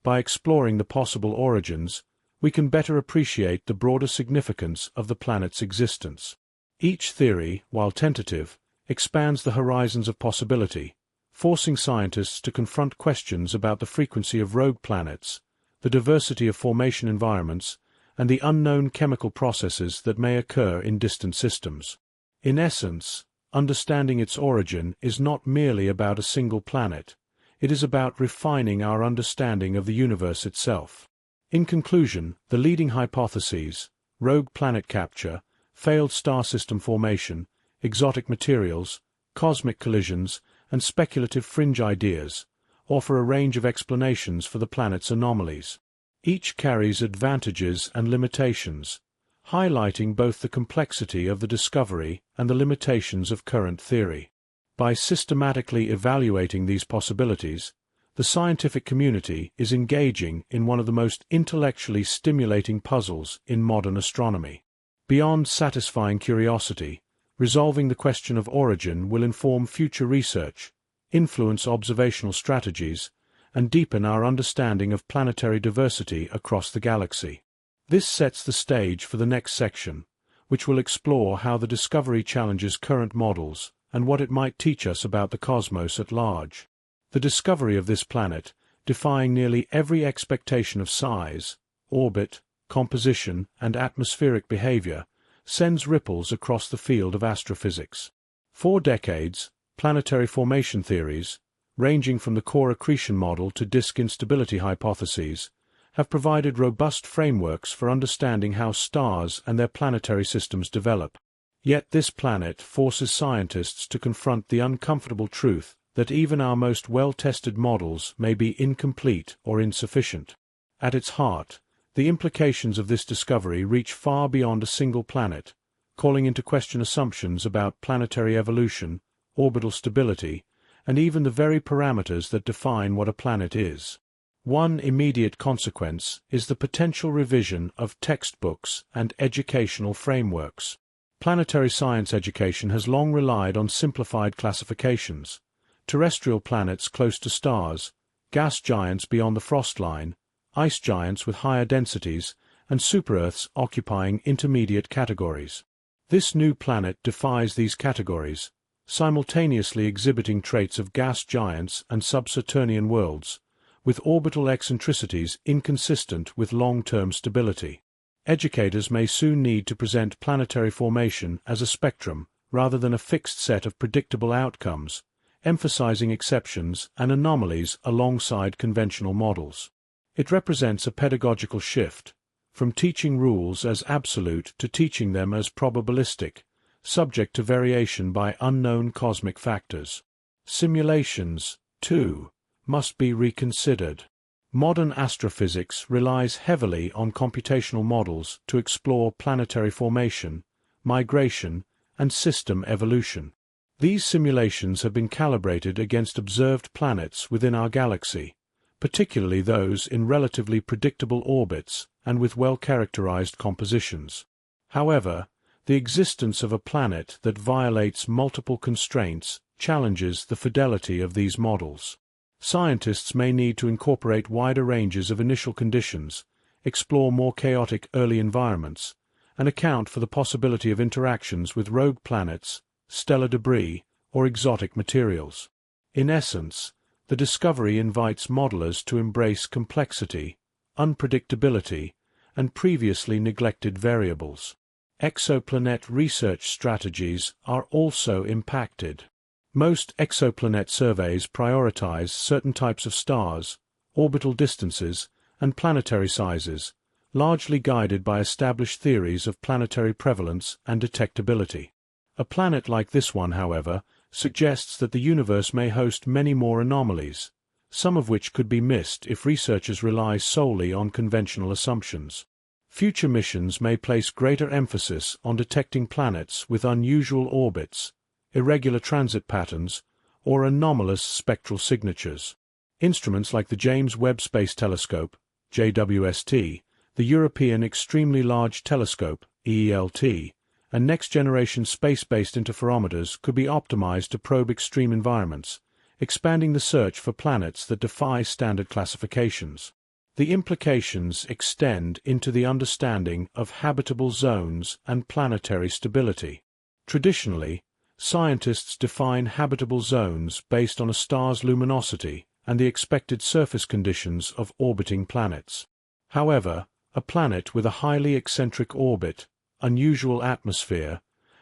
By exploring the possible origins, we can better appreciate the broader significance of the planet's existence. Each theory, while tentative, expands the horizons of possibility, forcing scientists to confront questions about the frequency of rogue planets, the diversity of formation environments, and the unknown chemical processes that may occur in distant systems. In essence, understanding its origin is not merely about a single planet, it is about refining our understanding of the universe itself. In conclusion, the leading hypotheses, rogue planet capture, failed star system formation, exotic materials, cosmic collisions, and speculative fringe ideas, offer a range of explanations for the planet's anomalies. Each carries advantages and limitations, highlighting both the complexity of the discovery and the limitations of current theory. By systematically evaluating these possibilities, the scientific community is engaging in one of the most intellectually stimulating puzzles in modern astronomy. Beyond satisfying curiosity, resolving the question of origin will inform future research, influence observational strategies, and deepen our understanding of planetary diversity across the galaxy. This sets the stage for the next section, which will explore how the discovery challenges current models and what it might teach us about the cosmos at large. The discovery of this planet, defying nearly every expectation of size, orbit, composition, and atmospheric behavior, sends ripples across the field of astrophysics. For decades, planetary formation theories, ranging from the core accretion model to disk instability hypotheses, have provided robust frameworks for understanding how stars and their planetary systems develop. Yet this planet forces scientists to confront the uncomfortable truth that even our most well-tested models may be incomplete or insufficient. At its heart, the implications of this discovery reach far beyond a single planet, calling into question assumptions about planetary evolution, orbital stability, and even the very parameters that define what a planet is. One immediate consequence is the potential revision of textbooks and educational frameworks. Planetary science education has long relied on simplified classifications, terrestrial planets close to stars, gas giants beyond the frost line, ice giants with higher densities, and super-Earths occupying intermediate categories. This new planet defies these categories, simultaneously exhibiting traits of gas giants and sub-Saturnian worlds, with orbital eccentricities inconsistent with long-term stability. Educators may soon need to present planetary formation as a spectrum rather than a fixed set of predictable outcomes, emphasizing exceptions and anomalies alongside conventional models. It represents a pedagogical shift, from teaching rules as absolute to teaching them as probabilistic, subject to variation by unknown cosmic factors. Simulations, too, must be reconsidered. Modern astrophysics relies heavily on computational models to explore planetary formation, migration, and system evolution. These simulations have been calibrated against observed planets within our galaxy, particularly those in relatively predictable orbits and with well-characterized compositions. However, the existence of a planet that violates multiple constraints challenges the fidelity of these models. Scientists may need to incorporate wider ranges of initial conditions, explore more chaotic early environments, and account for the possibility of interactions with rogue planets, stellar debris, or exotic materials. In essence, the discovery invites modelers to embrace complexity, unpredictability, and previously neglected variables. Exoplanet research strategies are also impacted. Most exoplanet surveys prioritize certain types of stars, orbital distances, and planetary sizes, largely guided by established theories of planetary prevalence and detectability. A planet like this one, however, suggests that the universe may host many more anomalies, some of which could be missed if researchers rely solely on conventional assumptions. Future missions may place greater emphasis on detecting planets with unusual orbits, irregular transit patterns, or anomalous spectral signatures. Instruments like the James Webb Space Telescope, JWST, the European Extremely Large Telescope, EELT, and next-generation space-based interferometers could be optimized to probe extreme environments, expanding the search for planets that defy standard classifications. The implications extend into the understanding of habitable zones and planetary stability. Traditionally, scientists define habitable zones based on a star's luminosity and the expected surface conditions of orbiting planets. However, a planet with a highly eccentric orbit, unusual atmosphere,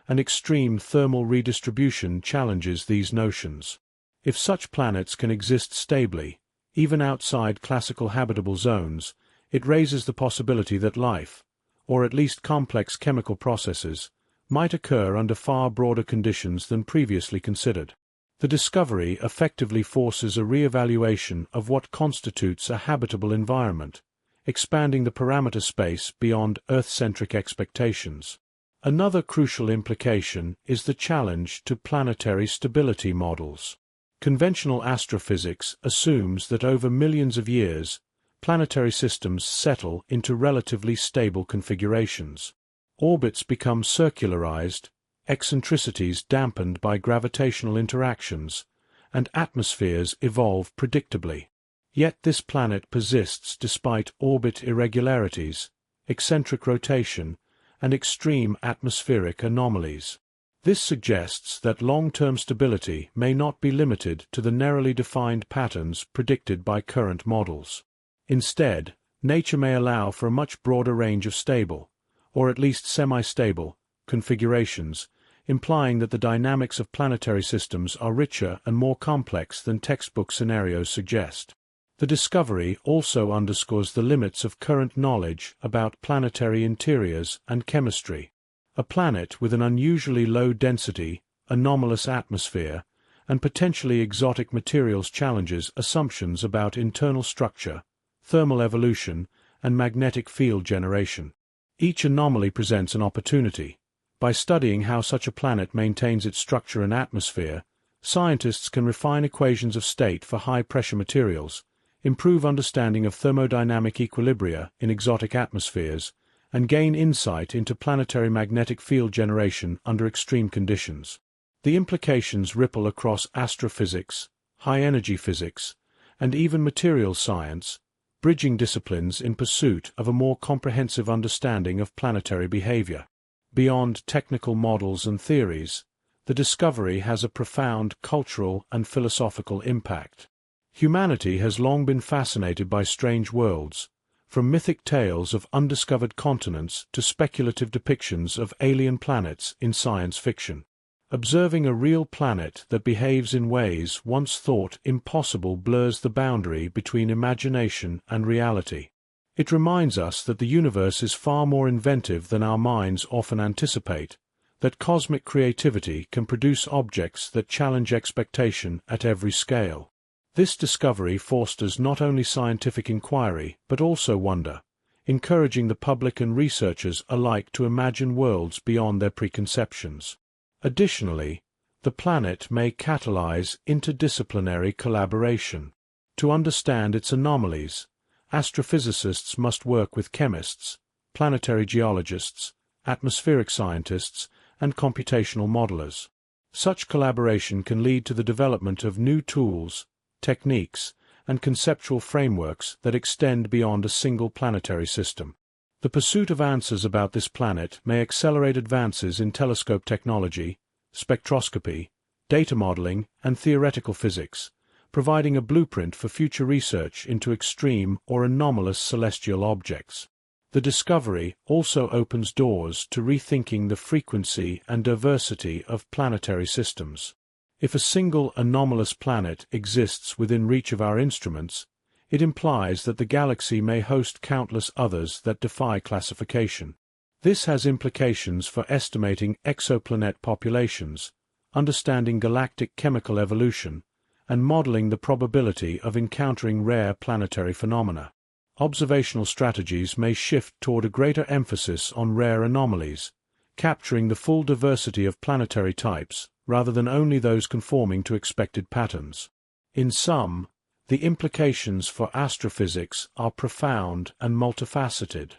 and extreme thermal redistribution challenges these notions. If such planets can exist stably, even outside classical habitable zones, it raises the possibility that life, or at least complex chemical processes, might occur under far broader conditions than previously considered. The discovery effectively forces a re-evaluation of what constitutes a habitable environment, expanding the parameter space beyond Earth-centric expectations. Another crucial implication is the challenge to planetary stability models. Conventional astrophysics assumes that over millions of years, planetary systems settle into relatively stable configurations. Orbits become circularized, eccentricities dampened by gravitational interactions, and atmospheres evolve predictably. Yet this planet persists despite orbit irregularities, eccentric rotation, and extreme atmospheric anomalies. This suggests that long-term stability may not be limited to the narrowly defined patterns predicted by current models. Instead, nature may allow for a much broader range of stable, or at least semi-stable, configurations, implying that the dynamics of planetary systems are richer and more complex than textbook scenarios suggest. The discovery also underscores the limits of current knowledge about planetary interiors and chemistry. A planet with an unusually low density, anomalous atmosphere, and potentially exotic materials challenges assumptions about internal structure, thermal evolution, and magnetic field generation. Each anomaly presents an opportunity. By studying how such a planet maintains its structure and atmosphere, scientists can refine equations of state for high-pressure materials, improve understanding of thermodynamic equilibria in exotic atmospheres, and gain insight into planetary magnetic field generation under extreme conditions. The implications ripple across astrophysics, high-energy physics, and even materials science, bridging disciplines in pursuit of a more comprehensive understanding of planetary behavior. Beyond technical models and theories, the discovery has a profound cultural and philosophical impact. Humanity has long been fascinated by strange worlds, from mythic tales of undiscovered continents to speculative depictions of alien planets in science fiction. Observing a real planet that behaves in ways once thought impossible blurs the boundary between imagination and reality. It reminds us that the universe is far more inventive than our minds often anticipate, that cosmic creativity can produce objects that challenge expectation at every scale. This discovery fosters not only scientific inquiry but also wonder, encouraging the public and researchers alike to imagine worlds beyond their preconceptions. Additionally, the planet may catalyze interdisciplinary collaboration. To understand its anomalies, astrophysicists must work with chemists, planetary geologists, atmospheric scientists, and computational modelers. Such collaboration can lead to the development of new tools, techniques, and conceptual frameworks that extend beyond a single planetary system. The pursuit of answers about this planet may accelerate advances in telescope technology, spectroscopy, data modeling, and theoretical physics, providing a blueprint for future research into extreme or anomalous celestial objects. The discovery also opens doors to rethinking the frequency and diversity of planetary systems. If a single anomalous planet exists within reach of our instruments, it implies that the galaxy may host countless others that defy classification. This has implications for estimating exoplanet populations, understanding galactic chemical evolution, and modeling the probability of encountering rare planetary phenomena. Observational strategies may shift toward a greater emphasis on rare anomalies, capturing the full diversity of planetary types rather than only those conforming to expected patterns. In sum, the implications for astrophysics are profound and multifaceted.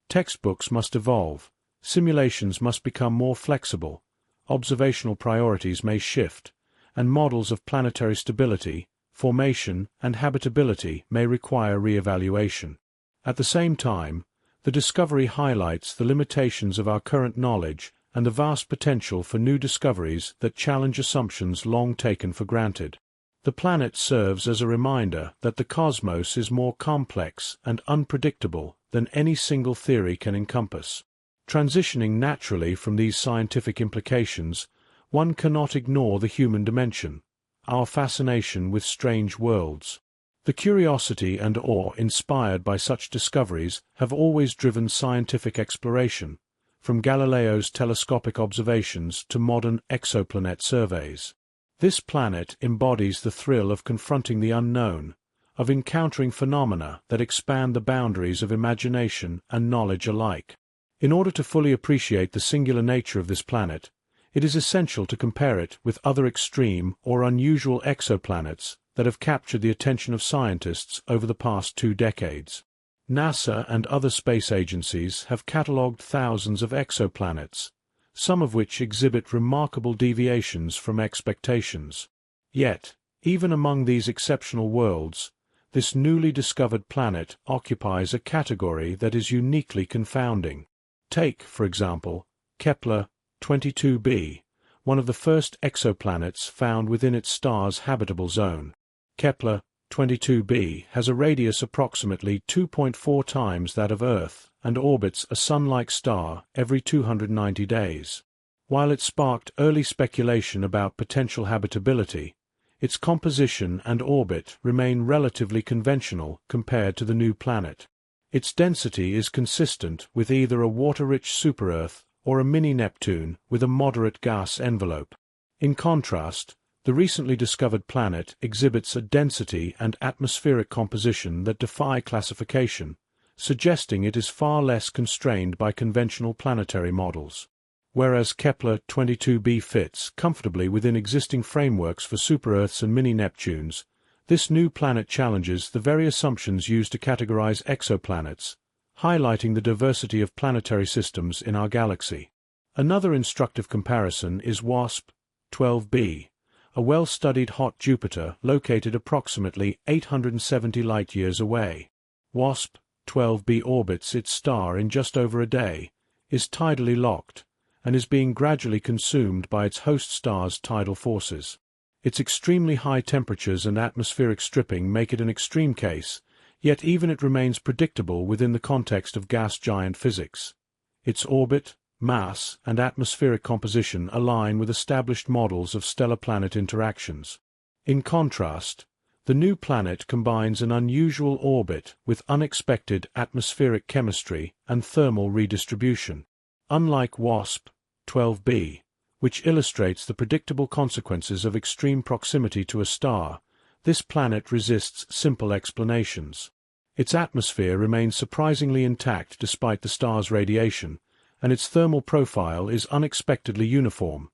Textbooks must evolve, simulations must become more flexible, observational priorities may shift, and models of planetary stability, formation, and habitability may require re-evaluation. At the same time, the discovery highlights the limitations of our current knowledge and the vast potential for new discoveries that challenge assumptions long taken for granted. The planet serves as a reminder that the cosmos is more complex and unpredictable than any single theory can encompass. Transitioning naturally from these scientific implications, one cannot ignore the human dimension, our fascination with strange worlds. The curiosity and awe inspired by such discoveries have always driven scientific exploration, from Galileo's telescopic observations to modern exoplanet surveys. This planet embodies the thrill of confronting the unknown, of encountering phenomena that expand the boundaries of imagination and knowledge alike. In order to fully appreciate the singular nature of this planet, it is essential to compare it with other extreme or unusual exoplanets that have captured the attention of scientists over the past 2 decades. NASA and other space agencies have catalogued thousands of exoplanets, some of which exhibit remarkable deviations from expectations. Yet, even among these exceptional worlds, this newly discovered planet occupies a category that is uniquely confounding. Take, for example, Kepler 22b, one of the first exoplanets found within its star's habitable zone. Kepler 22b has a radius approximately 2.4 times that of Earth and orbits a Sun-like star every 290 days. While it sparked early speculation about potential habitability, its composition and orbit remain relatively conventional compared to the new planet. Its density is consistent with either a water-rich super-Earth or a mini-Neptune with a moderate gas envelope. In contrast, the recently discovered planet exhibits a density and atmospheric composition that defy classification, suggesting it is far less constrained by conventional planetary models. Whereas Kepler 22b fits comfortably within existing frameworks for super-Earths and mini-Neptunes, this new planet challenges the very assumptions used to categorize exoplanets, highlighting the diversity of planetary systems in our galaxy. Another instructive comparison is WASP 12b, a well-studied hot Jupiter located approximately 870 light-years away. WASP-12b orbits its star in just over a day, is tidally locked, and is being gradually consumed by its host star's tidal forces. Its extremely high temperatures and atmospheric stripping make it an extreme case, yet even it remains predictable within the context of gas giant physics. Its orbit, mass, and atmospheric composition align with established models of stellar-planet interactions. In contrast, the new planet combines an unusual orbit with unexpected atmospheric chemistry and thermal redistribution. Unlike WASP-12b, which illustrates the predictable consequences of extreme proximity to a star, this planet resists simple explanations. Its atmosphere remains surprisingly intact despite the star's radiation, and its thermal profile is unexpectedly uniform,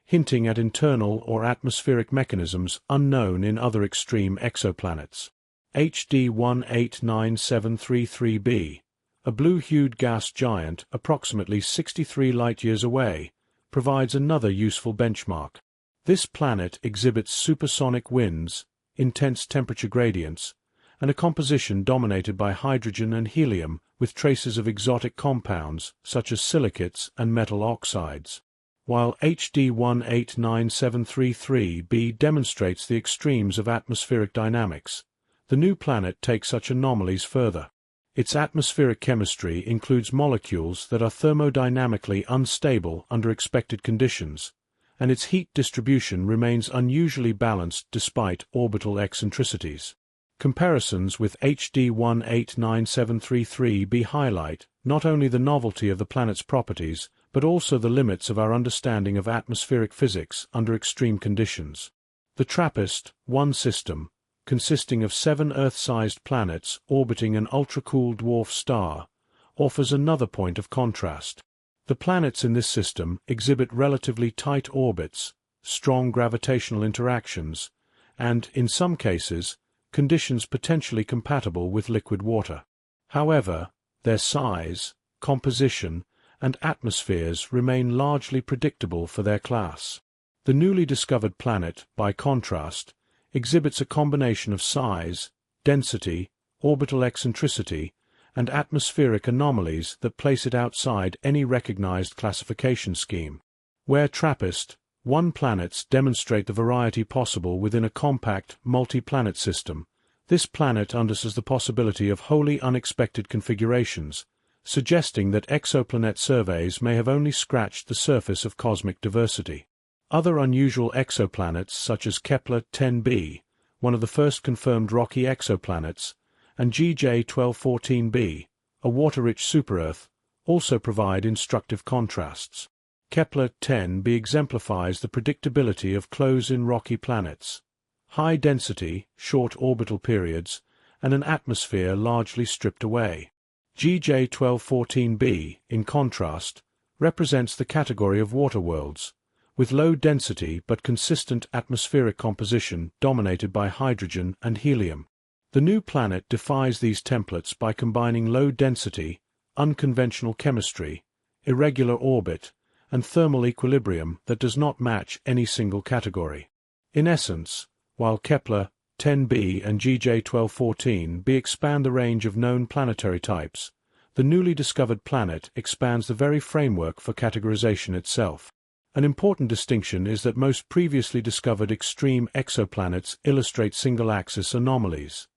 hinting at internal or atmospheric mechanisms unknown in other extreme exoplanets. HD 189733b, a blue-hued gas giant approximately 63 light-years away, provides another useful benchmark. This planet exhibits supersonic winds, intense temperature gradients, and a composition dominated by hydrogen and helium with traces of exotic compounds such as silicates and metal oxides. While HD 189733b demonstrates the extremes of atmospheric dynamics, the new planet takes such anomalies further. Its atmospheric chemistry includes molecules that are thermodynamically unstable under expected conditions, and its heat distribution remains unusually balanced despite orbital eccentricities. Comparisons with HD 189733b highlight not only the novelty of the planet's properties, but also the limits of our understanding of atmospheric physics under extreme conditions. The TRAPPIST-1 system, consisting of 7 Earth-sized planets orbiting an ultra-cool dwarf star, offers another point of contrast. The planets in this system exhibit relatively tight orbits, strong gravitational interactions, and, in some cases, conditions potentially compatible with liquid water. However, their size, composition, and atmospheres remain largely predictable for their class. The newly discovered planet, by contrast, exhibits a combination of size, density, orbital eccentricity, and atmospheric anomalies that place it outside any recognized classification scheme. Where TRAPPIST-1 planets demonstrate the variety possible within a compact, multi-planet system, this planet underscores the possibility of wholly unexpected configurations, suggesting that exoplanet surveys may have only scratched the surface of cosmic diversity. Other unusual exoplanets such as Kepler-10b, one of the first confirmed rocky exoplanets, and GJ-1214b, a water-rich superearth, also provide instructive contrasts. Kepler-10b exemplifies the predictability of close-in rocky planets, high density, short orbital periods, and an atmosphere largely stripped away. GJ-1214b, in contrast, represents the category of water worlds, with low density but consistent atmospheric composition dominated by hydrogen and helium. The new planet defies these templates by combining low density, unconventional chemistry, irregular orbit, and thermal equilibrium that does not match any single category. In essence, while Kepler-10b and GJ-1214b expand the range of known planetary types, the newly discovered planet expands the very framework for categorization itself. An important distinction is that most previously discovered extreme exoplanets illustrate single-axis anomalies.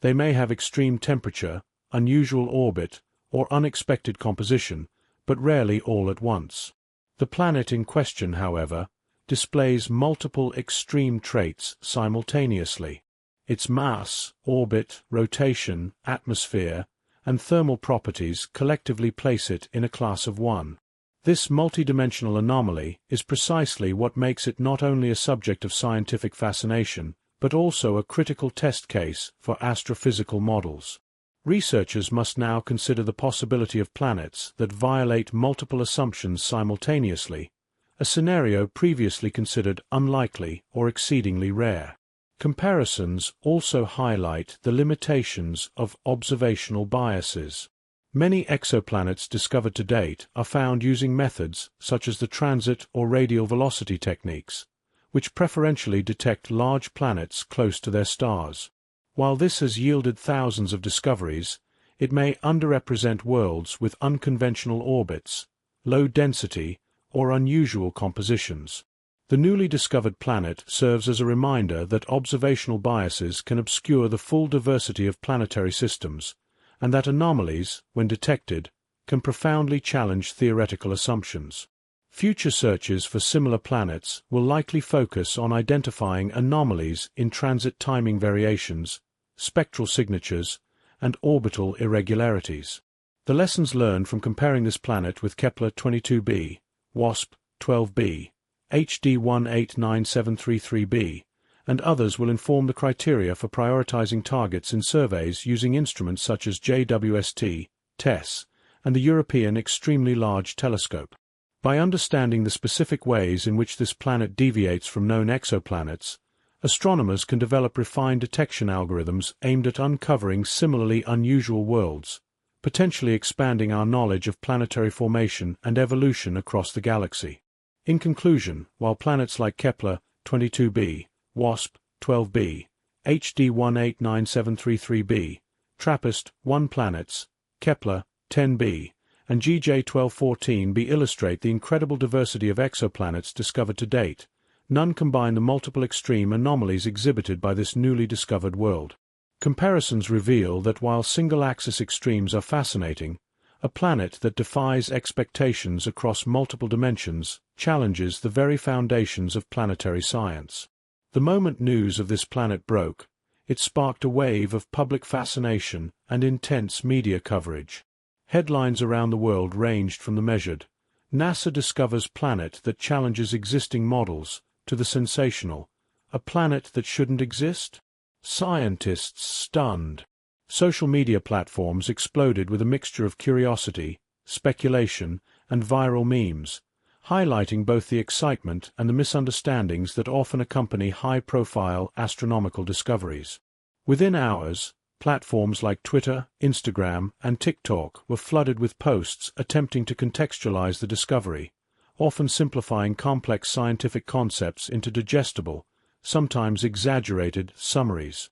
They may have extreme temperature, unusual orbit, or unexpected composition, but rarely all at once. The planet in question, however, displays multiple extreme traits simultaneously. Its mass, orbit, rotation, atmosphere, and thermal properties collectively place it in a class of one. This multidimensional anomaly is precisely what makes it not only a subject of scientific fascination, but also a critical test case for astrophysical models. Researchers must now consider the possibility of planets that violate multiple assumptions simultaneously, a scenario previously considered unlikely or exceedingly rare. Comparisons also highlight the limitations of observational biases. Many exoplanets discovered to date are found using methods such as the transit or radial velocity techniques, which preferentially detect large planets close to their stars. While this has yielded thousands of discoveries, it may underrepresent worlds with unconventional orbits, low density, or unusual compositions. The newly discovered planet serves as a reminder that observational biases can obscure the full diversity of planetary systems, and that anomalies, when detected, can profoundly challenge theoretical assumptions. Future searches for similar planets will likely focus on identifying anomalies in transit timing variations, spectral signatures, and orbital irregularities. The lessons learned from comparing this planet with Kepler 22b, WASP 12b, HD 189733b, and others will inform the criteria for prioritizing targets in surveys using instruments such as JWST, TESS, and the European Extremely Large Telescope. By understanding the specific ways in which this planet deviates from known exoplanets, astronomers can develop refined detection algorithms aimed at uncovering similarly unusual worlds, potentially expanding our knowledge of planetary formation and evolution across the galaxy. In conclusion, while planets like Kepler 22b, WASP 12b, HD 189733b, TRAPPIST-1 planets, Kepler 10b, and GJ 1214b illustrate the incredible diversity of exoplanets discovered to date, none combine the multiple extreme anomalies exhibited by this newly discovered world. Comparisons reveal that while single-axis extremes are fascinating, a planet that defies expectations across multiple dimensions challenges the very foundations of planetary science. The moment news of this planet broke, it sparked a wave of public fascination and intense media coverage. Headlines around the world ranged from the measured, "NASA discovers planet that challenges existing models," to the sensational, "A planet that shouldn't exist?" Scientists stunned. Social media platforms exploded with a mixture of curiosity, speculation, and viral memes, highlighting both the excitement and the misunderstandings that often accompany high-profile astronomical discoveries. Within hours, platforms like Twitter, Instagram, and TikTok were flooded with posts attempting to contextualize the discovery, often simplifying complex scientific concepts into digestible, sometimes exaggerated, summaries.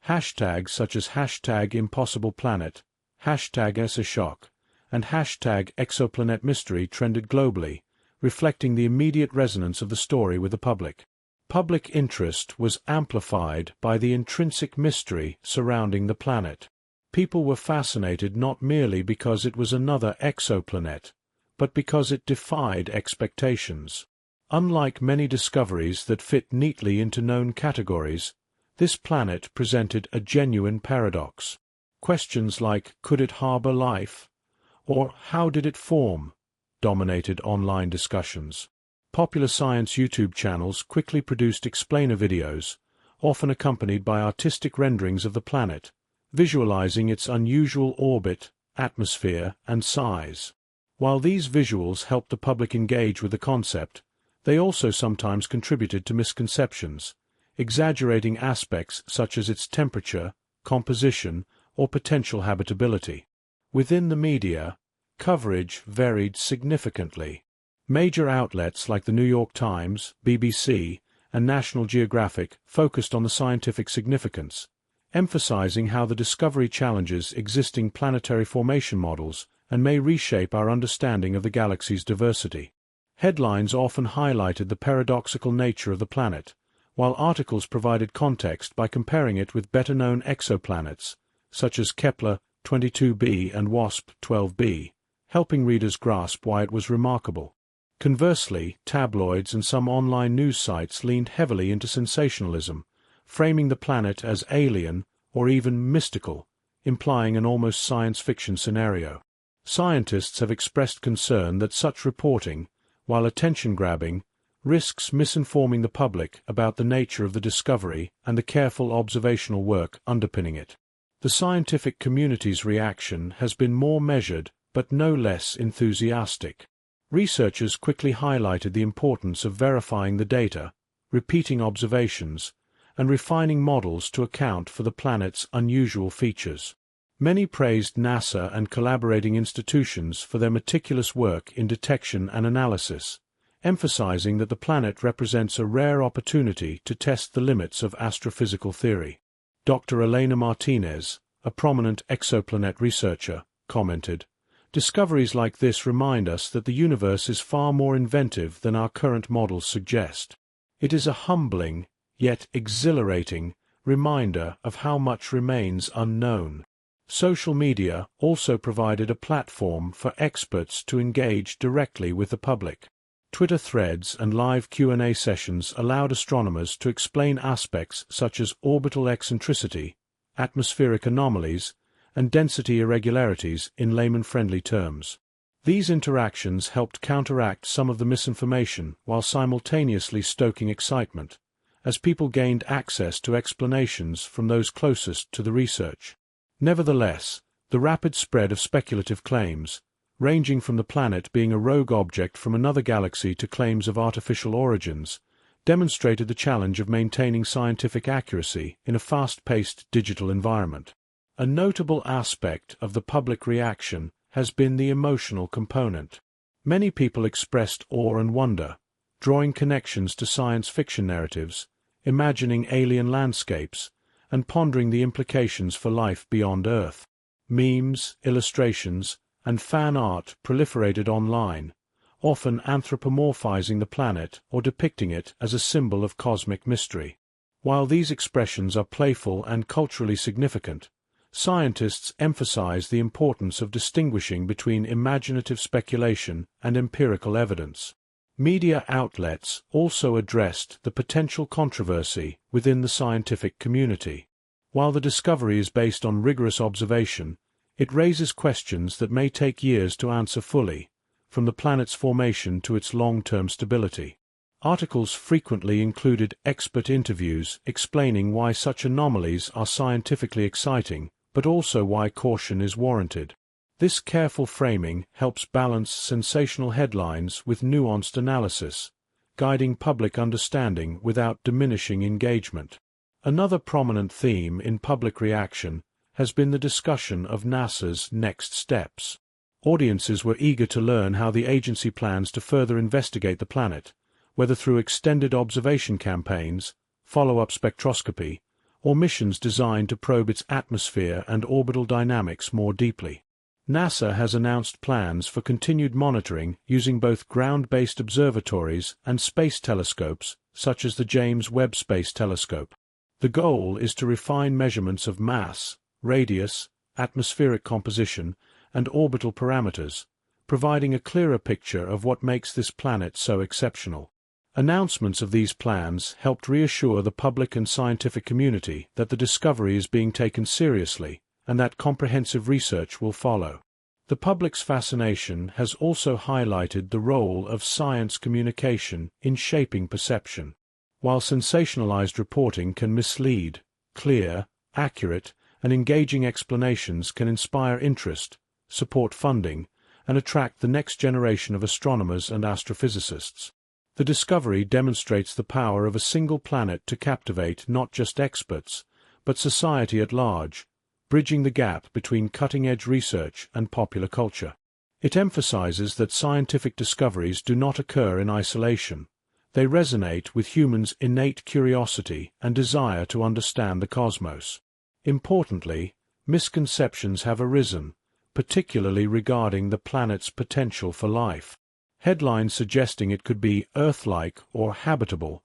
Hashtags such as #ImpossiblePlanet, #EssaShock, and #ExoplanetMystery trended globally, reflecting the immediate resonance of the story with the public. Public interest was amplified by the intrinsic mystery surrounding the planet. People were fascinated not merely because it was another exoplanet, but because it defied expectations. Unlike many discoveries that fit neatly into known categories, this planet presented a genuine paradox. Questions like, could it harbor life? Or how did it form? Dominated online discussions. Popular science YouTube channels quickly produced explainer videos, often accompanied by artistic renderings of the planet, visualizing its unusual orbit, atmosphere, and size. While these visuals helped the public engage with the concept, they also sometimes contributed to misconceptions, exaggerating aspects such as its temperature, composition, or potential habitability. Within the media, coverage varied significantly. Major outlets like the New York Times, BBC, and National Geographic focused on the scientific significance, emphasizing how the discovery challenges existing planetary formation models and may reshape our understanding of the galaxy's diversity. Headlines often highlighted the paradoxical nature of the planet, while articles provided context by comparing it with better-known exoplanets, such as Kepler 22b and WASP 12b, helping readers grasp why it was remarkable. Conversely, tabloids and some online news sites leaned heavily into sensationalism, framing the planet as alien or even mystical, implying an almost science fiction scenario. Scientists have expressed concern that such reporting, while attention-grabbing, risks misinforming the public about the nature of the discovery and the careful observational work underpinning it. The scientific community's reaction has been more measured but no less enthusiastic. Researchers quickly highlighted the importance of verifying the data, repeating observations, and refining models to account for the planet's unusual features. Many praised NASA and collaborating institutions for their meticulous work in detection and analysis, emphasizing that the planet represents a rare opportunity to test the limits of astrophysical theory. Dr. Elena Martinez, a prominent exoplanet researcher, commented, "Discoveries like this remind us that the universe is far more inventive than our current models suggest. It is a humbling, yet exhilarating, reminder of how much remains unknown." Social media also provided a platform for experts to engage directly with the public. Twitter threads and live Q&A sessions allowed astronomers to explain aspects such as orbital eccentricity, atmospheric anomalies, and density irregularities in layman-friendly terms. These interactions helped counteract some of the misinformation while simultaneously stoking excitement, as people gained access to explanations from those closest to the research. Nevertheless, the rapid spread of speculative claims, ranging from the planet being a rogue object from another galaxy to claims of artificial origins, demonstrated the challenge of maintaining scientific accuracy in a fast-paced digital environment. A notable aspect of the public reaction has been the emotional component. Many people expressed awe and wonder, drawing connections to science fiction narratives, imagining alien landscapes, and pondering the implications for life beyond Earth. Memes, illustrations, and fan art proliferated online, often anthropomorphizing the planet or depicting it as a symbol of cosmic mystery. While these expressions are playful and culturally significant, scientists emphasize the importance of distinguishing between imaginative speculation and empirical evidence. Media outlets also addressed the potential controversy within the scientific community. While the discovery is based on rigorous observation, it raises questions that may take years to answer fully, from the planet's formation to its long-term stability. Articles frequently included expert interviews explaining why such anomalies are scientifically exciting, but also why caution is warranted. This careful framing helps balance sensational headlines with nuanced analysis, guiding public understanding without diminishing engagement. Another prominent theme in public reaction has been the discussion of NASA's next steps. Audiences were eager to learn how the agency plans to further investigate the planet, whether through extended observation campaigns, follow-up spectroscopy, or missions designed to probe its atmosphere and orbital dynamics more deeply. NASA has announced plans for continued monitoring using both ground-based observatories and space telescopes such as the James Webb Space Telescope. The goal is to refine measurements of mass, radius, atmospheric composition, and orbital parameters, providing a clearer picture of what makes this planet so exceptional. Announcements of these plans helped reassure the public and scientific community that the discovery is being taken seriously and that comprehensive research will follow. The public's fascination has also highlighted the role of science communication in shaping perception. While sensationalized reporting can mislead, clear, accurate, and engaging explanations can inspire interest, support funding, and attract the next generation of astronomers and astrophysicists. The discovery demonstrates the power of a single planet to captivate not just experts, but society at large, bridging the gap between cutting-edge research and popular culture. It emphasizes that scientific discoveries do not occur in isolation. They resonate with humans' innate curiosity and desire to understand the cosmos. Importantly, misconceptions have arisen, particularly regarding the planet's potential for life. Headlines suggesting it could be Earth-like or habitable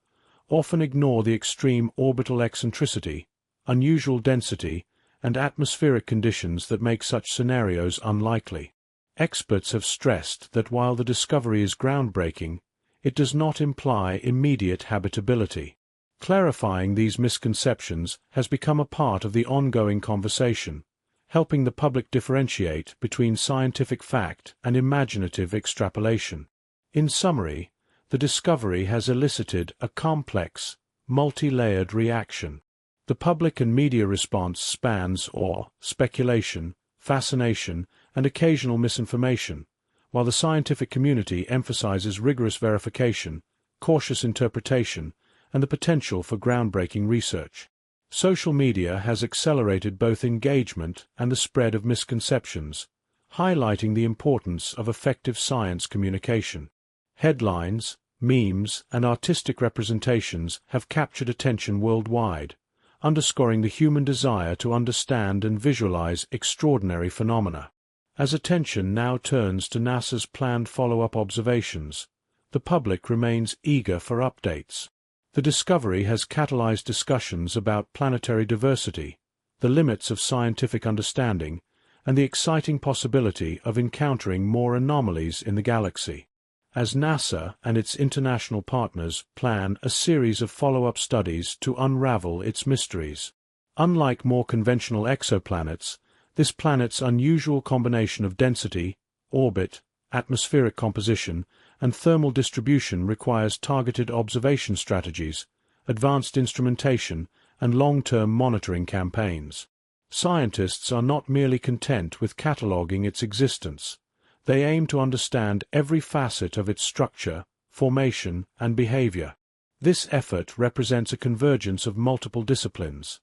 often ignore the extreme orbital eccentricity, unusual density, and atmospheric conditions that make such scenarios unlikely. Experts have stressed that while the discovery is groundbreaking, it does not imply immediate habitability. Clarifying these misconceptions has become a part of the ongoing conversation, helping the public differentiate between scientific fact and imaginative extrapolation. In summary, the discovery has elicited a complex, multi-layered reaction. The public and media response spans awe, speculation, fascination, and occasional misinformation, while the scientific community emphasizes rigorous verification, cautious interpretation, and the potential for groundbreaking research. Social media has accelerated both engagement and the spread of misconceptions, highlighting the importance of effective science communication. Headlines, memes, and artistic representations have captured attention worldwide, underscoring the human desire to understand and visualize extraordinary phenomena. As attention now turns to NASA's planned follow-up observations, the public remains eager for updates. The discovery has catalyzed discussions about planetary diversity, the limits of scientific understanding, and the exciting possibility of encountering more anomalies in the galaxy. As NASA and its international partners plan a series of follow-up studies to unravel its mysteries. Unlike more conventional exoplanets, this planet's unusual combination of density, orbit, atmospheric composition, and thermal distribution requires targeted observation strategies, advanced instrumentation, and long-term monitoring campaigns. Scientists are not merely content with cataloging its existence. They aim to understand every facet of its structure, formation, and behavior. This effort represents a convergence of multiple disciplines: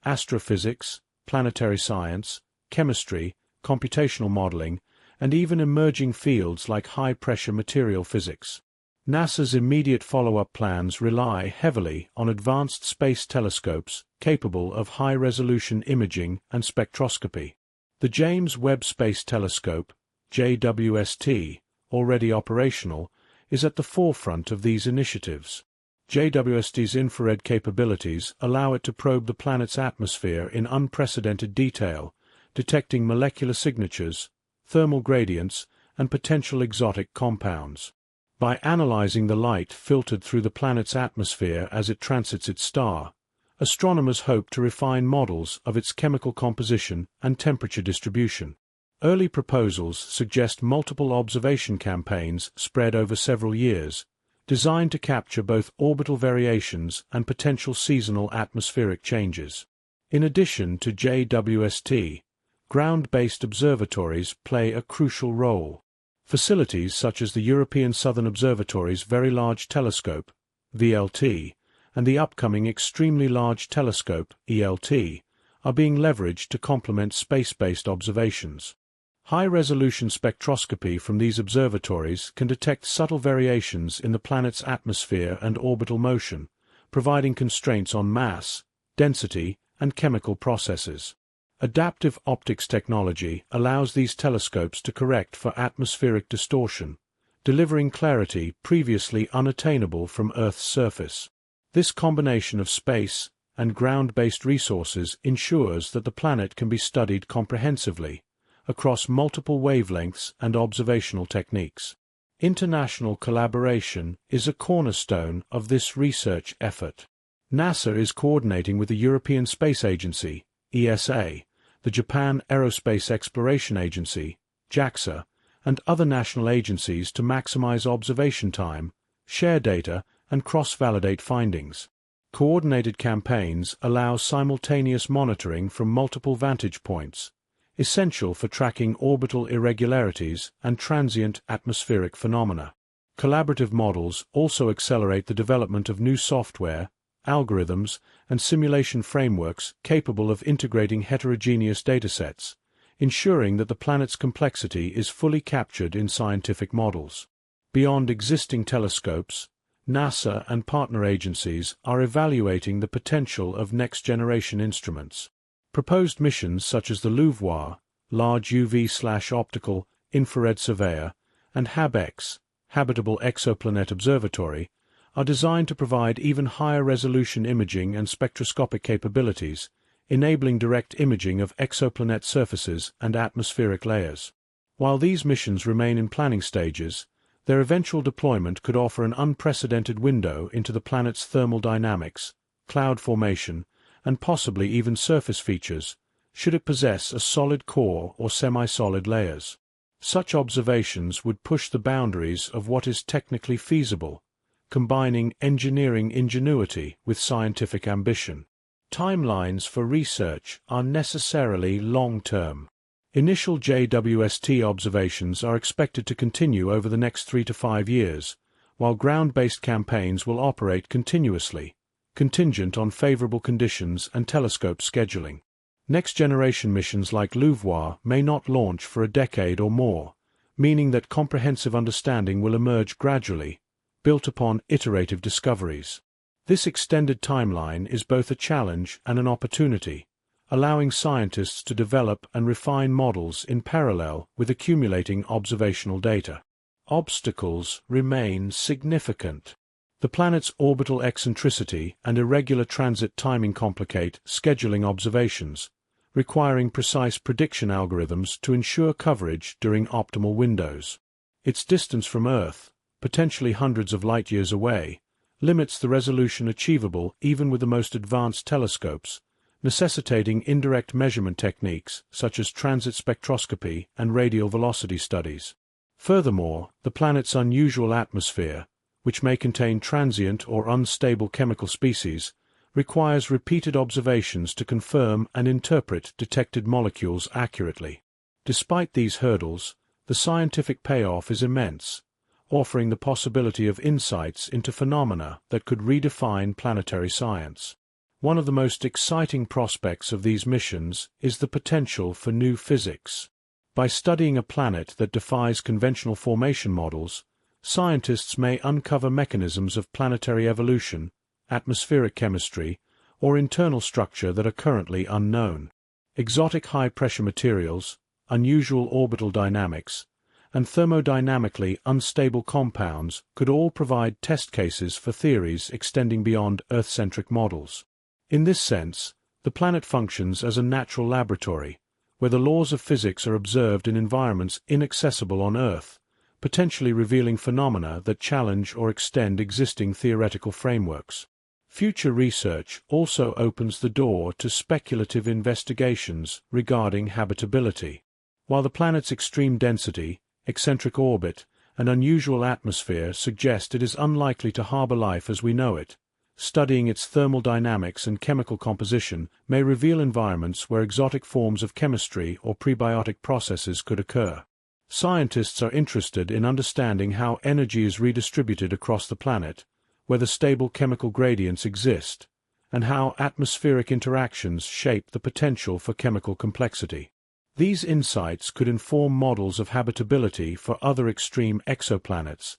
astrophysics, planetary science, chemistry, computational modeling, and even emerging fields like high-pressure material physics. NASA's immediate follow-up plans rely heavily on advanced space telescopes capable of high-resolution imaging and spectroscopy. The James Webb Space Telescope, JWST, already operational, is at the forefront of these initiatives. JWST's infrared capabilities allow it to probe the planet's atmosphere in unprecedented detail, detecting molecular signatures, thermal gradients, and potential exotic compounds. By analyzing the light filtered through the planet's atmosphere as it transits its star, astronomers hope to refine models of its chemical composition and temperature distribution. Early proposals suggest multiple observation campaigns spread over several years, designed to capture both orbital variations and potential seasonal atmospheric changes. In addition to JWST, ground-based observatories play a crucial role. Facilities such as the European Southern Observatory's Very Large Telescope, VLT, and the upcoming Extremely Large Telescope, ELT, are being leveraged to complement space-based observations. High-resolution spectroscopy from these observatories can detect subtle variations in the planet's atmosphere and orbital motion, providing constraints on mass, density, and chemical processes. Adaptive optics technology allows these telescopes to correct for atmospheric distortion, delivering clarity previously unattainable from Earth's surface. This combination of space and ground-based resources ensures that the planet can be studied comprehensively, across multiple wavelengths and observational techniques. International collaboration is a cornerstone of this research effort. NASA is coordinating with the European Space Agency, ESA, the Japan Aerospace Exploration Agency, JAXA, and other national agencies to maximize observation time, share data, and cross-validate findings. Coordinated campaigns allow simultaneous monitoring from multiple vantage points, essential for tracking orbital irregularities and transient atmospheric phenomena. Collaborative models also accelerate the development of new software, algorithms, and simulation frameworks capable of integrating heterogeneous datasets, ensuring that the planet's complexity is fully captured in scientific models. Beyond existing telescopes, NASA and partner agencies are evaluating the potential of next-generation instruments. Proposed missions such as the LUVOIR, Large UV/Optical Infrared Surveyor, and HAB-X, Habitable Exoplanet Observatory, are designed to provide even higher resolution imaging and spectroscopic capabilities, enabling direct imaging of exoplanet surfaces and atmospheric layers. While these missions remain in planning stages, their eventual deployment could offer an unprecedented window into the planet's thermal dynamics, cloud formation, and possibly even surface features, should it possess a solid core or semi-solid layers. Such observations would push the boundaries of what is technically feasible, combining engineering ingenuity with scientific ambition. Timelines for research are necessarily long-term. Initial JWST observations are expected to continue over the next 3 to 5 years, while ground-based campaigns will operate continuously, contingent on favorable conditions and telescope scheduling. Next-generation missions like LUVOIR may not launch for a decade or more, meaning that comprehensive understanding will emerge gradually, built upon iterative discoveries. This extended timeline is both a challenge and an opportunity, allowing scientists to develop and refine models in parallel with accumulating observational data. Obstacles remain significant. The planet's orbital eccentricity and irregular transit timing complicate scheduling observations, requiring precise prediction algorithms to ensure coverage during optimal windows. Its distance from Earth, potentially hundreds of light-years away, limits the resolution achievable even with the most advanced telescopes, necessitating indirect measurement techniques such as transit spectroscopy and radial velocity studies. Furthermore, the planet's unusual atmosphere, which may contain transient or unstable chemical species, requires repeated observations to confirm and interpret detected molecules accurately. Despite these hurdles, the scientific payoff is immense, offering the possibility of insights into phenomena that could redefine planetary science. One of the most exciting prospects of these missions is the potential for new physics. By studying a planet that defies conventional formation models, scientists may uncover mechanisms of planetary evolution, atmospheric chemistry, or internal structure that are currently unknown. Exotic high-pressure materials, unusual orbital dynamics, and thermodynamically unstable compounds could all provide test cases for theories extending beyond Earth-centric models. In this sense, the planet functions as a natural laboratory, where the laws of physics are observed in environments inaccessible on Earth, potentially revealing phenomena that challenge or extend existing theoretical frameworks. Future research also opens the door to speculative investigations regarding habitability. While the planet's extreme density, eccentric orbit, and unusual atmosphere suggest it is unlikely to harbor life as we know it, studying its thermal dynamics and chemical composition may reveal environments where exotic forms of chemistry or prebiotic processes could occur. Scientists are interested in understanding how energy is redistributed across the planet, whether stable chemical gradients exist, and how atmospheric interactions shape the potential for chemical complexity. These insights could inform models of habitability for other extreme exoplanets,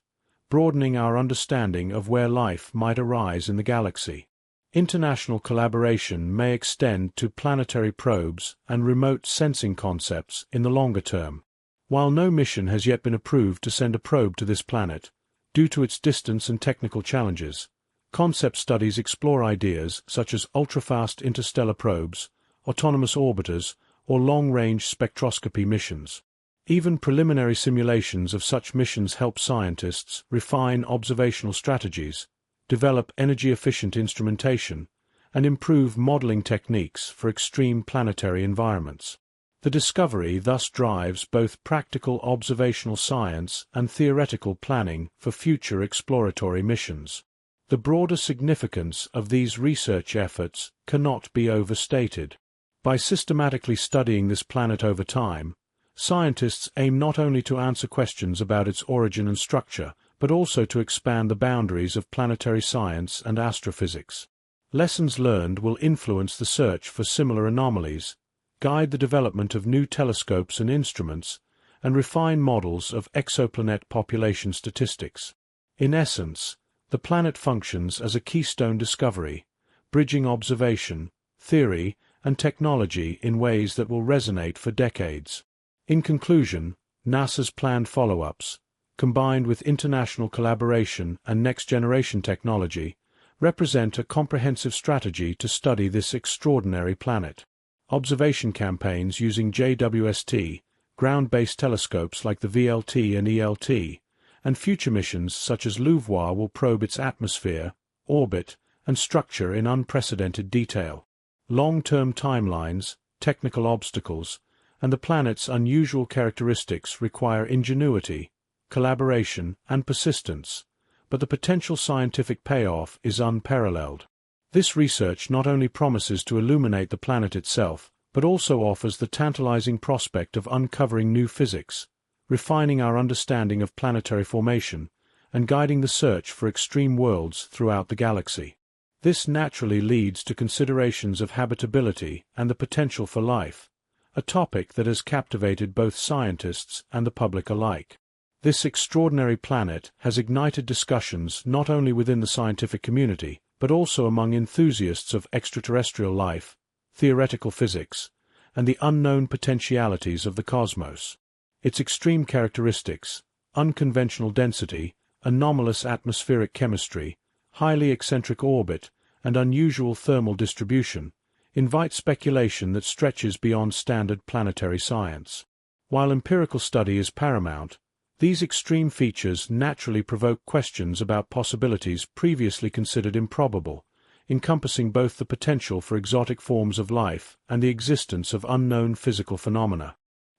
broadening our understanding of where life might arise in the galaxy. International collaboration may extend to planetary probes and remote sensing concepts in the longer term. While no mission has yet been approved to send a probe to this planet, due to its distance and technical challenges, concept studies explore ideas such as ultrafast interstellar probes, autonomous orbiters, or long-range spectroscopy missions. Even preliminary simulations of such missions help scientists refine observational strategies, develop energy-efficient instrumentation, and improve modeling techniques for extreme planetary environments. The discovery thus drives both practical observational science and theoretical planning for future exploratory missions. The broader significance of these research efforts cannot be overstated. By systematically studying this planet over time, scientists aim not only to answer questions about its origin and structure, but also to expand the boundaries of planetary science and astrophysics. Lessons learned will influence the search for similar anomalies, guide the development of new telescopes and instruments, and refine models of exoplanet population statistics. In essence, the planet functions as a keystone discovery, bridging observation, theory, and technology in ways that will resonate for decades. In conclusion, NASA's planned follow-ups, combined with international collaboration and next-generation technology, represent a comprehensive strategy to study this extraordinary planet. Observation campaigns using JWST, ground-based telescopes like the VLT and ELT, and future missions such as LUVOIR will probe its atmosphere, orbit, and structure in unprecedented detail. Long-term timelines, technical obstacles, and the planet's unusual characteristics require ingenuity, collaboration, and persistence, but the potential scientific payoff is unparalleled. This research not only promises to illuminate the planet itself, but also offers the tantalizing prospect of uncovering new physics, refining our understanding of planetary formation, and guiding the search for extreme worlds throughout the galaxy. This naturally leads to considerations of habitability and the potential for life, a topic that has captivated both scientists and the public alike. This extraordinary planet has ignited discussions not only within the scientific community, but also among enthusiasts of extraterrestrial life, theoretical physics, and the unknown potentialities of the cosmos. Its extreme characteristics, unconventional density, anomalous atmospheric chemistry, highly eccentric orbit, and unusual thermal distribution, invite speculation that stretches beyond standard planetary science. While empirical study is paramount, these extreme features naturally provoke questions about possibilities previously considered improbable, encompassing both the potential for exotic forms of life and the existence of unknown physical phenomena.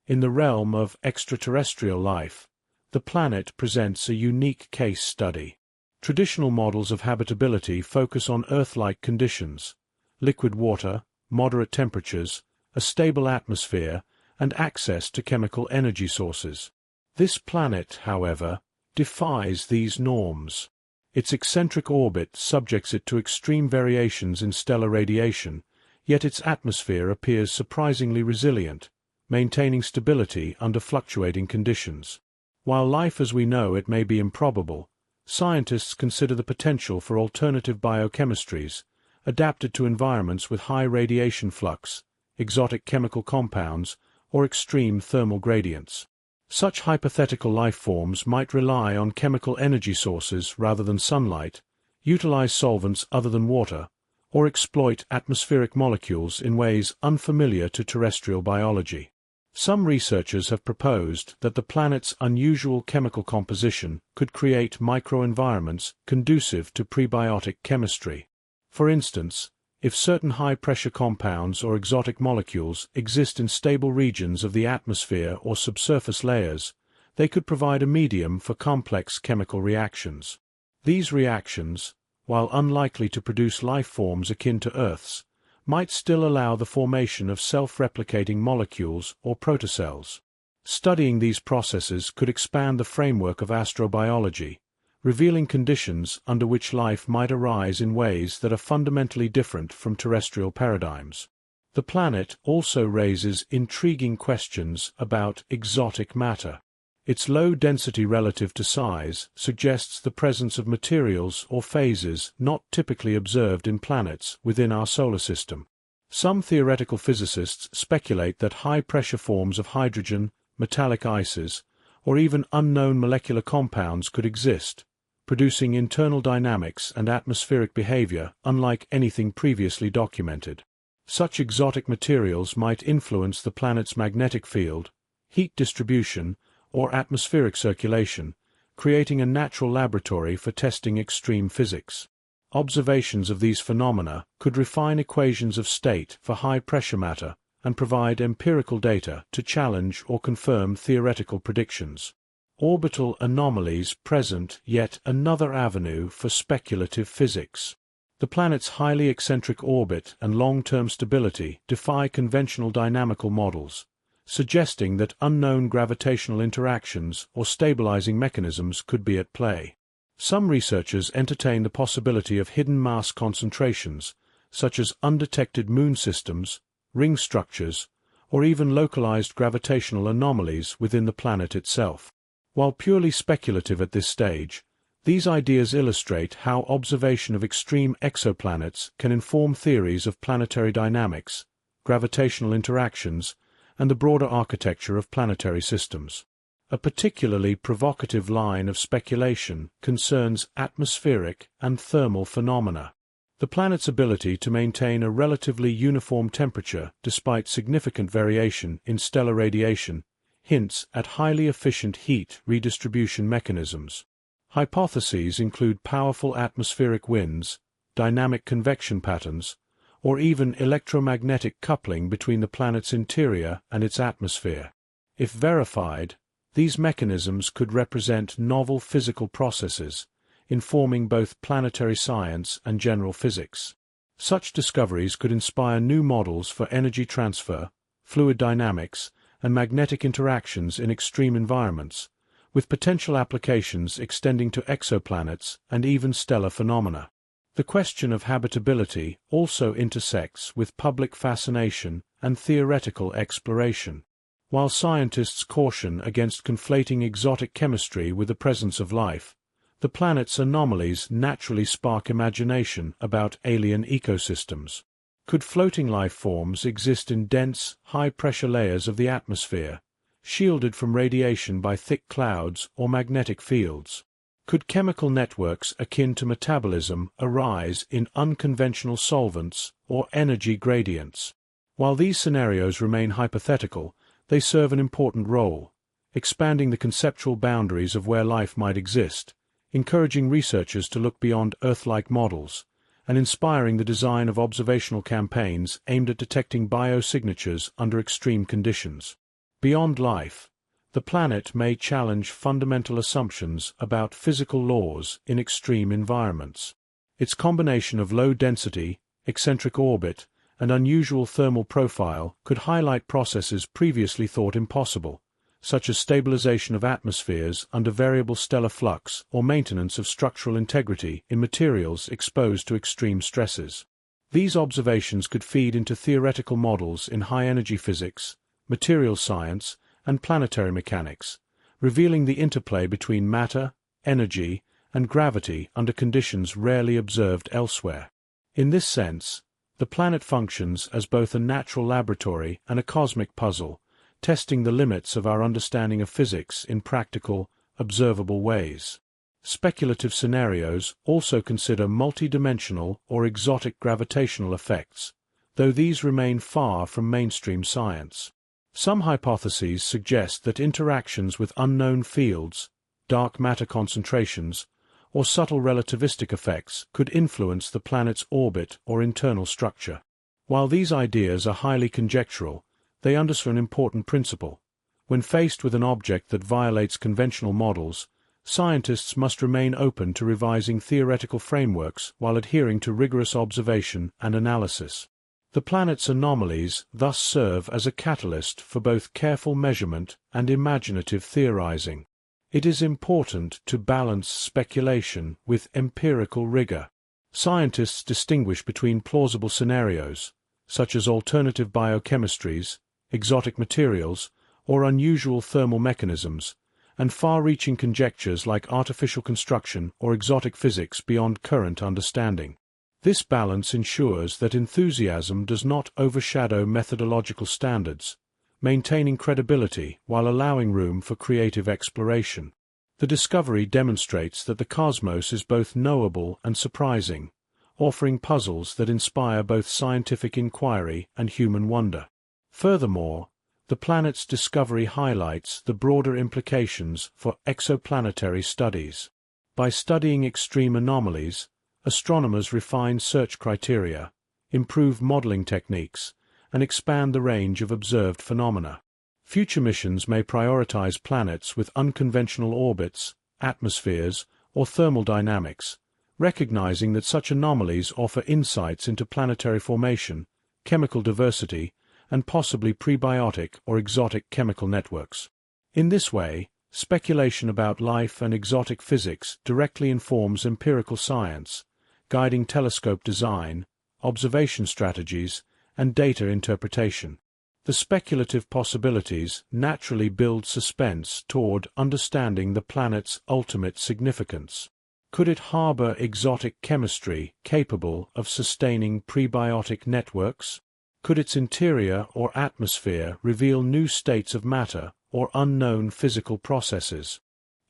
In the realm of extraterrestrial life, the planet presents a unique case study. Traditional models of habitability focus on Earth-like conditions: liquid water, moderate temperatures, a stable atmosphere, and access to chemical energy sources. This planet, however, defies these norms. Its eccentric orbit subjects it to extreme variations in stellar radiation, yet its atmosphere appears surprisingly resilient, maintaining stability under fluctuating conditions. While life as we know it may be improbable, scientists consider the potential for alternative biochemistries, adapted to environments with high radiation flux, exotic chemical compounds, or extreme thermal gradients. Such hypothetical life forms might rely on chemical energy sources rather than sunlight, utilize solvents other than water, or exploit atmospheric molecules in ways unfamiliar to terrestrial biology. Some researchers have proposed that the planet's unusual chemical composition could create microenvironments conducive to prebiotic chemistry. For instance, if certain high-pressure compounds or exotic molecules exist in stable regions of the atmosphere or subsurface layers, they could provide a medium for complex chemical reactions. These reactions, while unlikely to produce life forms akin to Earth's, might still allow the formation of self-replicating molecules or protocells. Studying these processes could expand the framework of astrobiology, revealing conditions under which life might arise in ways that are fundamentally different from terrestrial paradigms. The planet also raises intriguing questions about exotic matter. Its low density relative to size suggests the presence of materials or phases not typically observed in planets within our solar system. Some theoretical physicists speculate that high-pressure forms of hydrogen, metallic ices, or even unknown molecular compounds could exist, producing internal dynamics and atmospheric behavior unlike anything previously documented. Such exotic materials might influence the planet's magnetic field, heat distribution, or atmospheric circulation, creating a natural laboratory for testing extreme physics. Observations of these phenomena could refine equations of state for high-pressure matter and provide empirical data to challenge or confirm theoretical predictions. Orbital anomalies present yet another avenue for speculative physics. The planet's highly eccentric orbit and long-term stability defy conventional dynamical models, suggesting that unknown gravitational interactions or stabilizing mechanisms could be at play. Some researchers entertain the possibility of hidden mass concentrations, such as undetected moon systems, ring structures, or even localized gravitational anomalies within the planet itself. While purely speculative at this stage, these ideas illustrate how observation of extreme exoplanets can inform theories of planetary dynamics, gravitational interactions, and the broader architecture of planetary systems. A particularly provocative line of speculation concerns atmospheric and thermal phenomena. The planet's ability to maintain a relatively uniform temperature despite significant variation in stellar radiation hints at highly efficient heat redistribution mechanisms. Hypotheses include powerful atmospheric winds, dynamic convection patterns, or even electromagnetic coupling between the planet's interior and its atmosphere. If verified, these mechanisms could represent novel physical processes, informing both planetary science and general physics. Such discoveries could inspire new models for energy transfer, fluid dynamics, and magnetic interactions in extreme environments, with potential applications extending to exoplanets and even stellar phenomena. The question of habitability also intersects with public fascination and theoretical exploration. While scientists caution against conflating exotic chemistry with the presence of life, the planet's anomalies naturally spark imagination about alien ecosystems. Could floating life forms exist in dense, high-pressure layers of the atmosphere, shielded from radiation by thick clouds or magnetic fields? Could chemical networks akin to metabolism arise in unconventional solvents or energy gradients? While these scenarios remain hypothetical, they serve an important role, expanding the conceptual boundaries of where life might exist, encouraging researchers to look beyond Earth-like models, and inspiring the design of observational campaigns aimed at detecting biosignatures under extreme conditions. Beyond life, the planet may challenge fundamental assumptions about physical laws in extreme environments. Its combination of low density, eccentric orbit, and unusual thermal profile could highlight processes previously thought impossible, such as stabilization of atmospheres under variable stellar flux or maintenance of structural integrity in materials exposed to extreme stresses. These observations could feed into theoretical models in high-energy physics, materials science, and planetary mechanics, revealing the interplay between matter, energy, and gravity under conditions rarely observed elsewhere. In this sense, the planet functions as both a natural laboratory and a cosmic puzzle, testing the limits of our understanding of physics in practical, observable ways. Speculative scenarios also consider multidimensional or exotic gravitational effects, though these remain far from mainstream science. Some hypotheses suggest that interactions with unknown fields, dark matter concentrations, or subtle relativistic effects could influence the planet's orbit or internal structure. While these ideas are highly conjectural, they underscore an important principle. When faced with an object that violates conventional models, scientists must remain open to revising theoretical frameworks while adhering to rigorous observation and analysis. The planet's anomalies thus serve as a catalyst for both careful measurement and imaginative theorizing. It is important to balance speculation with empirical rigor. Scientists distinguish between plausible scenarios, such as alternative biochemistries, exotic materials, or unusual thermal mechanisms, and far-reaching conjectures like artificial construction or exotic physics beyond current understanding. This balance ensures that enthusiasm does not overshadow methodological standards, maintaining credibility while allowing room for creative exploration. The discovery demonstrates that the cosmos is both knowable and surprising, offering puzzles that inspire both scientific inquiry and human wonder. Furthermore, the planet's discovery highlights the broader implications for exoplanetary studies. By studying extreme anomalies, astronomers refine search criteria, improve modeling techniques, and expand the range of observed phenomena. Future missions may prioritize planets with unconventional orbits, atmospheres, or thermal dynamics, recognizing that such anomalies offer insights into planetary formation, chemical diversity, and possibly prebiotic or exotic chemical networks. In this way, speculation about life and exotic physics directly informs empirical science, guiding telescope design, observation strategies, and data interpretation. The speculative possibilities naturally build suspense toward understanding the planet's ultimate significance. Could it harbor exotic chemistry capable of sustaining prebiotic networks? Could its interior or atmosphere reveal new states of matter or unknown physical processes?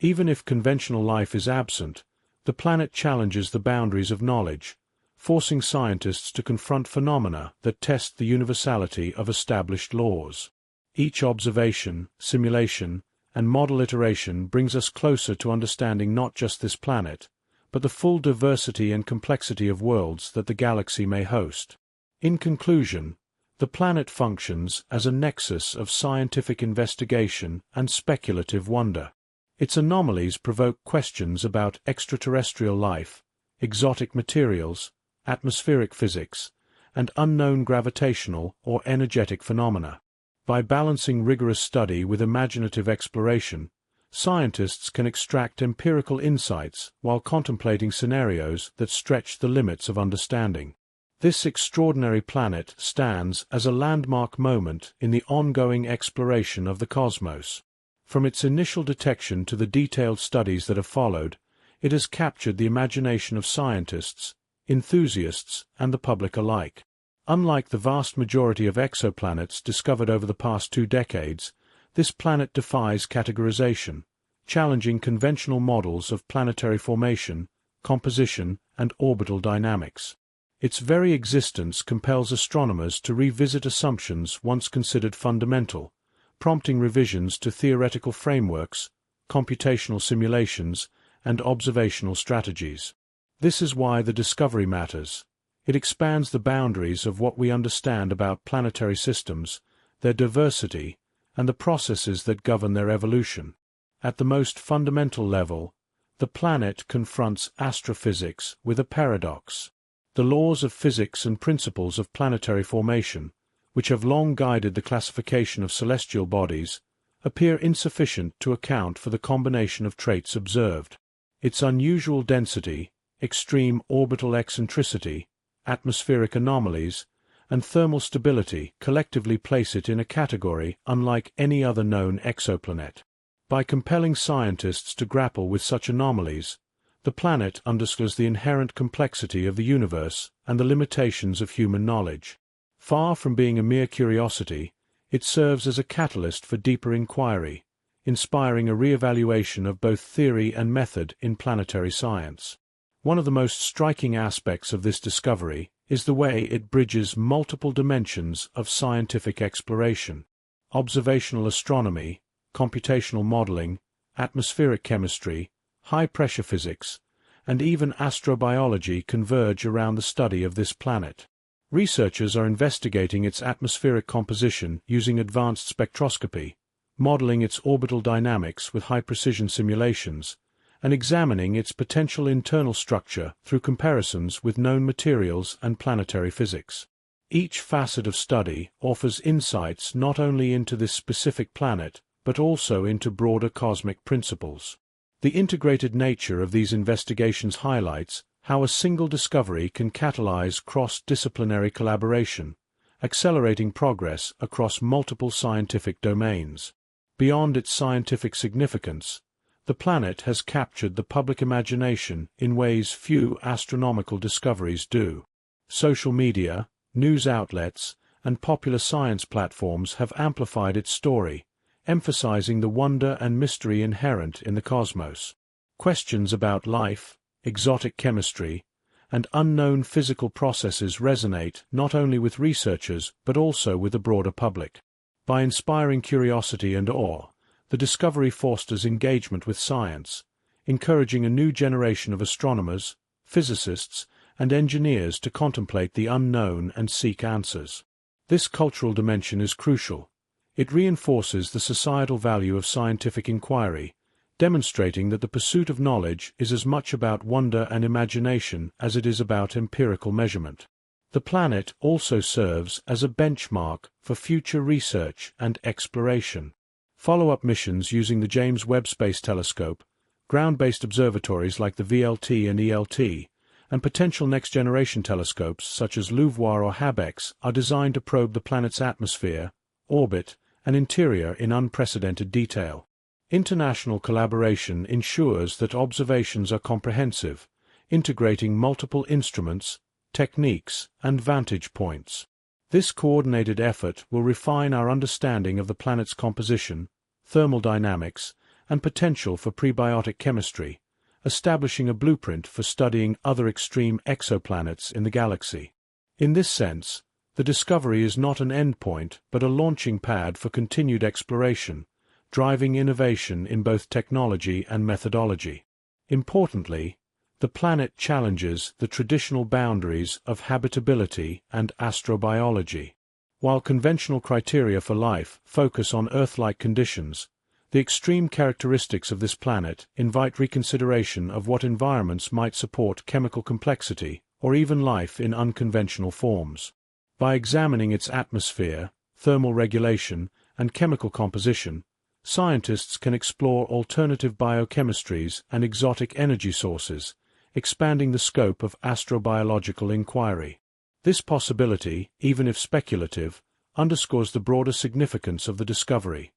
Even if conventional life is absent, the planet challenges the boundaries of knowledge, forcing scientists to confront phenomena that test the universality of established laws. Each observation, simulation, and model iteration brings us closer to understanding not just this planet, but the full diversity and complexity of worlds that the galaxy may host. In conclusion, the planet functions as a nexus of scientific investigation and speculative wonder. Its anomalies provoke questions about extraterrestrial life, exotic materials, atmospheric physics, and unknown gravitational or energetic phenomena. By balancing rigorous study with imaginative exploration, scientists can extract empirical insights while contemplating scenarios that stretch the limits of understanding. This extraordinary planet stands as a landmark moment in the ongoing exploration of the cosmos. From its initial detection to the detailed studies that have followed, it has captured the imagination of scientists, enthusiasts, and the public alike. Unlike the vast majority of exoplanets discovered over the past 2 decades, this planet defies categorization, challenging conventional models of planetary formation, composition, and orbital dynamics. Its very existence compels astronomers to revisit assumptions once considered fundamental, prompting revisions to theoretical frameworks, computational simulations, and observational strategies. This is why the discovery matters. It expands the boundaries of what we understand about planetary systems, their diversity, and the processes that govern their evolution. At the most fundamental level, the planet confronts astrophysics with a paradox. The laws of physics and principles of planetary formation, which have long guided the classification of celestial bodies, appear insufficient to account for the combination of traits observed. Its unusual density, extreme orbital eccentricity, atmospheric anomalies, and thermal stability collectively place it in a category unlike any other known exoplanet. By compelling scientists to grapple with such anomalies, the planet underscores the inherent complexity of the universe and the limitations of human knowledge. Far from being a mere curiosity, it serves as a catalyst for deeper inquiry, inspiring a re-evaluation of both theory and method in planetary science. One of the most striking aspects of this discovery is the way it bridges multiple dimensions of scientific exploration. Observational astronomy, computational modeling, atmospheric chemistry, high-pressure physics, and even astrobiology converge around the study of this planet. Researchers are investigating its atmospheric composition using advanced spectroscopy, modeling its orbital dynamics with high-precision simulations, and examining its potential internal structure through comparisons with known materials and planetary physics. Each facet of study offers insights not only into this specific planet, but also into broader cosmic principles. The integrated nature of these investigations highlights how a single discovery can catalyze cross-disciplinary collaboration, accelerating progress across multiple scientific domains. Beyond its scientific significance, the planet has captured the public imagination in ways few astronomical discoveries do. Social media, news outlets, and popular science platforms have amplified its story, emphasizing the wonder and mystery inherent in the cosmos. Questions about life, exotic chemistry, and unknown physical processes resonate not only with researchers but also with the broader public. By inspiring curiosity and awe, the discovery fosters engagement with science, encouraging a new generation of astronomers, physicists, and engineers to contemplate the unknown and seek answers. This cultural dimension is crucial. It reinforces the societal value of scientific inquiry, demonstrating that the pursuit of knowledge is as much about wonder and imagination as it is about empirical measurement. The planet also serves as a benchmark for future research and exploration. Follow-up missions using the James Webb Space Telescope, ground-based observatories like the VLT and ELT, and potential next-generation telescopes such as LUVOIR or HABEX are designed to probe the planet's atmosphere, orbit, and interior in unprecedented detail. International collaboration ensures that observations are comprehensive, integrating multiple instruments, techniques, and vantage points. This coordinated effort will refine our understanding of the planet's composition, thermal dynamics, and potential for prebiotic chemistry, establishing a blueprint for studying other extreme exoplanets in the galaxy. In this sense, the discovery is not an endpoint but a launching pad for continued exploration, driving innovation in both technology and methodology. Importantly, the planet challenges the traditional boundaries of habitability and astrobiology. While conventional criteria for life focus on Earth-like conditions, the extreme characteristics of this planet invite reconsideration of what environments might support chemical complexity or even life in unconventional forms. By examining its atmosphere, thermal regulation, and chemical composition, scientists can explore alternative biochemistries and exotic energy sources, expanding the scope of astrobiological inquiry. This possibility, even if speculative, underscores the broader significance of the discovery.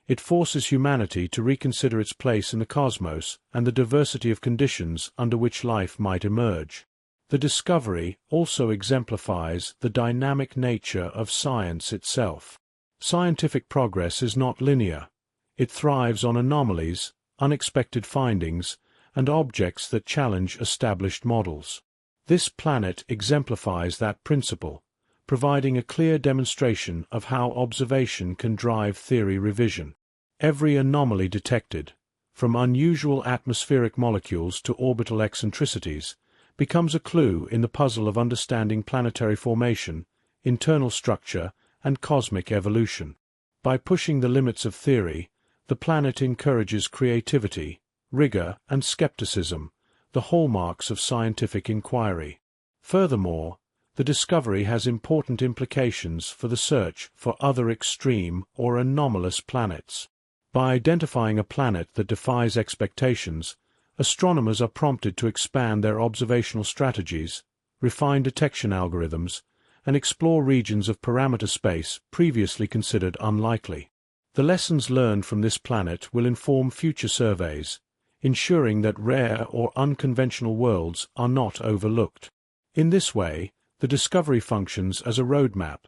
It forces humanity to reconsider its place in the cosmos and the diversity of conditions under which life might emerge. The discovery also exemplifies the dynamic nature of science itself. Scientific progress is not linear. It thrives on anomalies, unexpected findings, and objects that challenge established models. This planet exemplifies that principle, providing a clear demonstration of how observation can drive theory revision. Every anomaly detected, from unusual atmospheric molecules to orbital eccentricities, becomes a clue in the puzzle of understanding planetary formation, internal structure, and cosmic evolution. By pushing the limits of theory, the planet encourages creativity, rigor, and skepticism, the hallmarks of scientific inquiry. Furthermore, the discovery has important implications for the search for other extreme or anomalous planets. By identifying a planet that defies expectations, astronomers are prompted to expand their observational strategies, refine detection algorithms, and explore regions of parameter space previously considered unlikely. The lessons learned from this planet will inform future surveys, ensuring that rare or unconventional worlds are not overlooked. In this way, the discovery functions as a roadmap,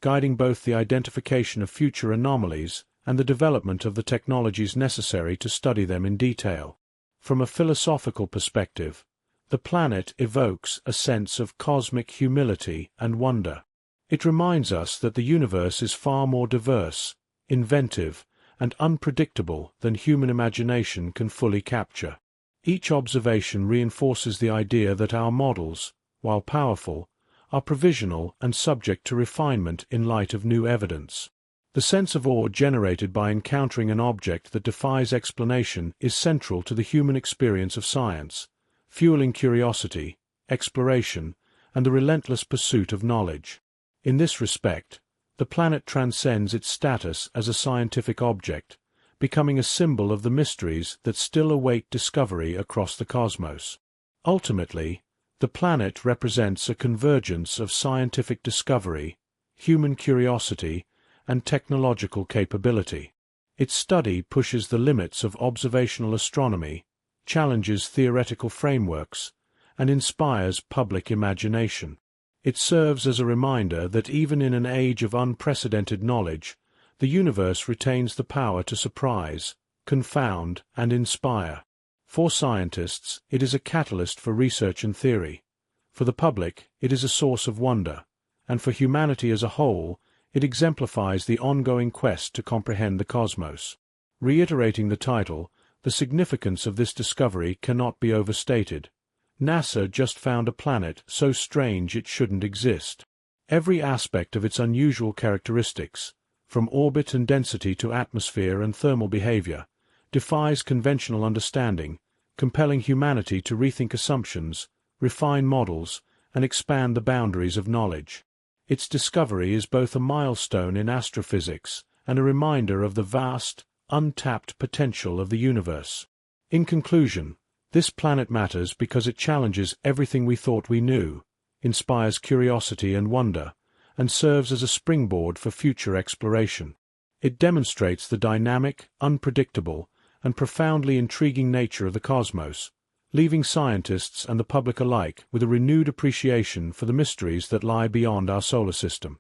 guiding both the identification of future anomalies and the development of the technologies necessary to study them in detail. From a philosophical perspective, the planet evokes a sense of cosmic humility and wonder. It reminds us that the universe is far more diverse, inventive, and unpredictable than human imagination can fully capture. Each observation reinforces the idea that our models, while powerful, are provisional and subject to refinement in light of new evidence. The sense of awe generated by encountering an object that defies explanation is central to the human experience of science, fueling curiosity, exploration, and the relentless pursuit of knowledge. In this respect, the planet transcends its status as a scientific object, becoming a symbol of the mysteries that still await discovery across the cosmos. Ultimately, the planet represents a convergence of scientific discovery, human curiosity, and technological capability. Its study pushes the limits of observational astronomy, challenges theoretical frameworks, and inspires public imagination. It serves as a reminder that even in an age of unprecedented knowledge, the universe retains the power to surprise, confound, and inspire. For scientists, it is a catalyst for research and theory. For the public, it is a source of wonder. And for humanity as a whole, it exemplifies the ongoing quest to comprehend the cosmos. Reiterating the title, the significance of this discovery cannot be overstated. NASA just found a planet so strange it shouldn't exist. Every aspect of its unusual characteristics, from orbit and density to atmosphere and thermal behavior, defies conventional understanding, compelling humanity to rethink assumptions, refine models, and expand the boundaries of knowledge. Its discovery is both a milestone in astrophysics and a reminder of the vast, untapped potential of the universe. In conclusion, this planet matters because it challenges everything we thought we knew, inspires curiosity and wonder, and serves as a springboard for future exploration. It demonstrates the dynamic, unpredictable, and profoundly intriguing nature of the cosmos, leaving scientists and the public alike with a renewed appreciation for the mysteries that lie beyond our solar system.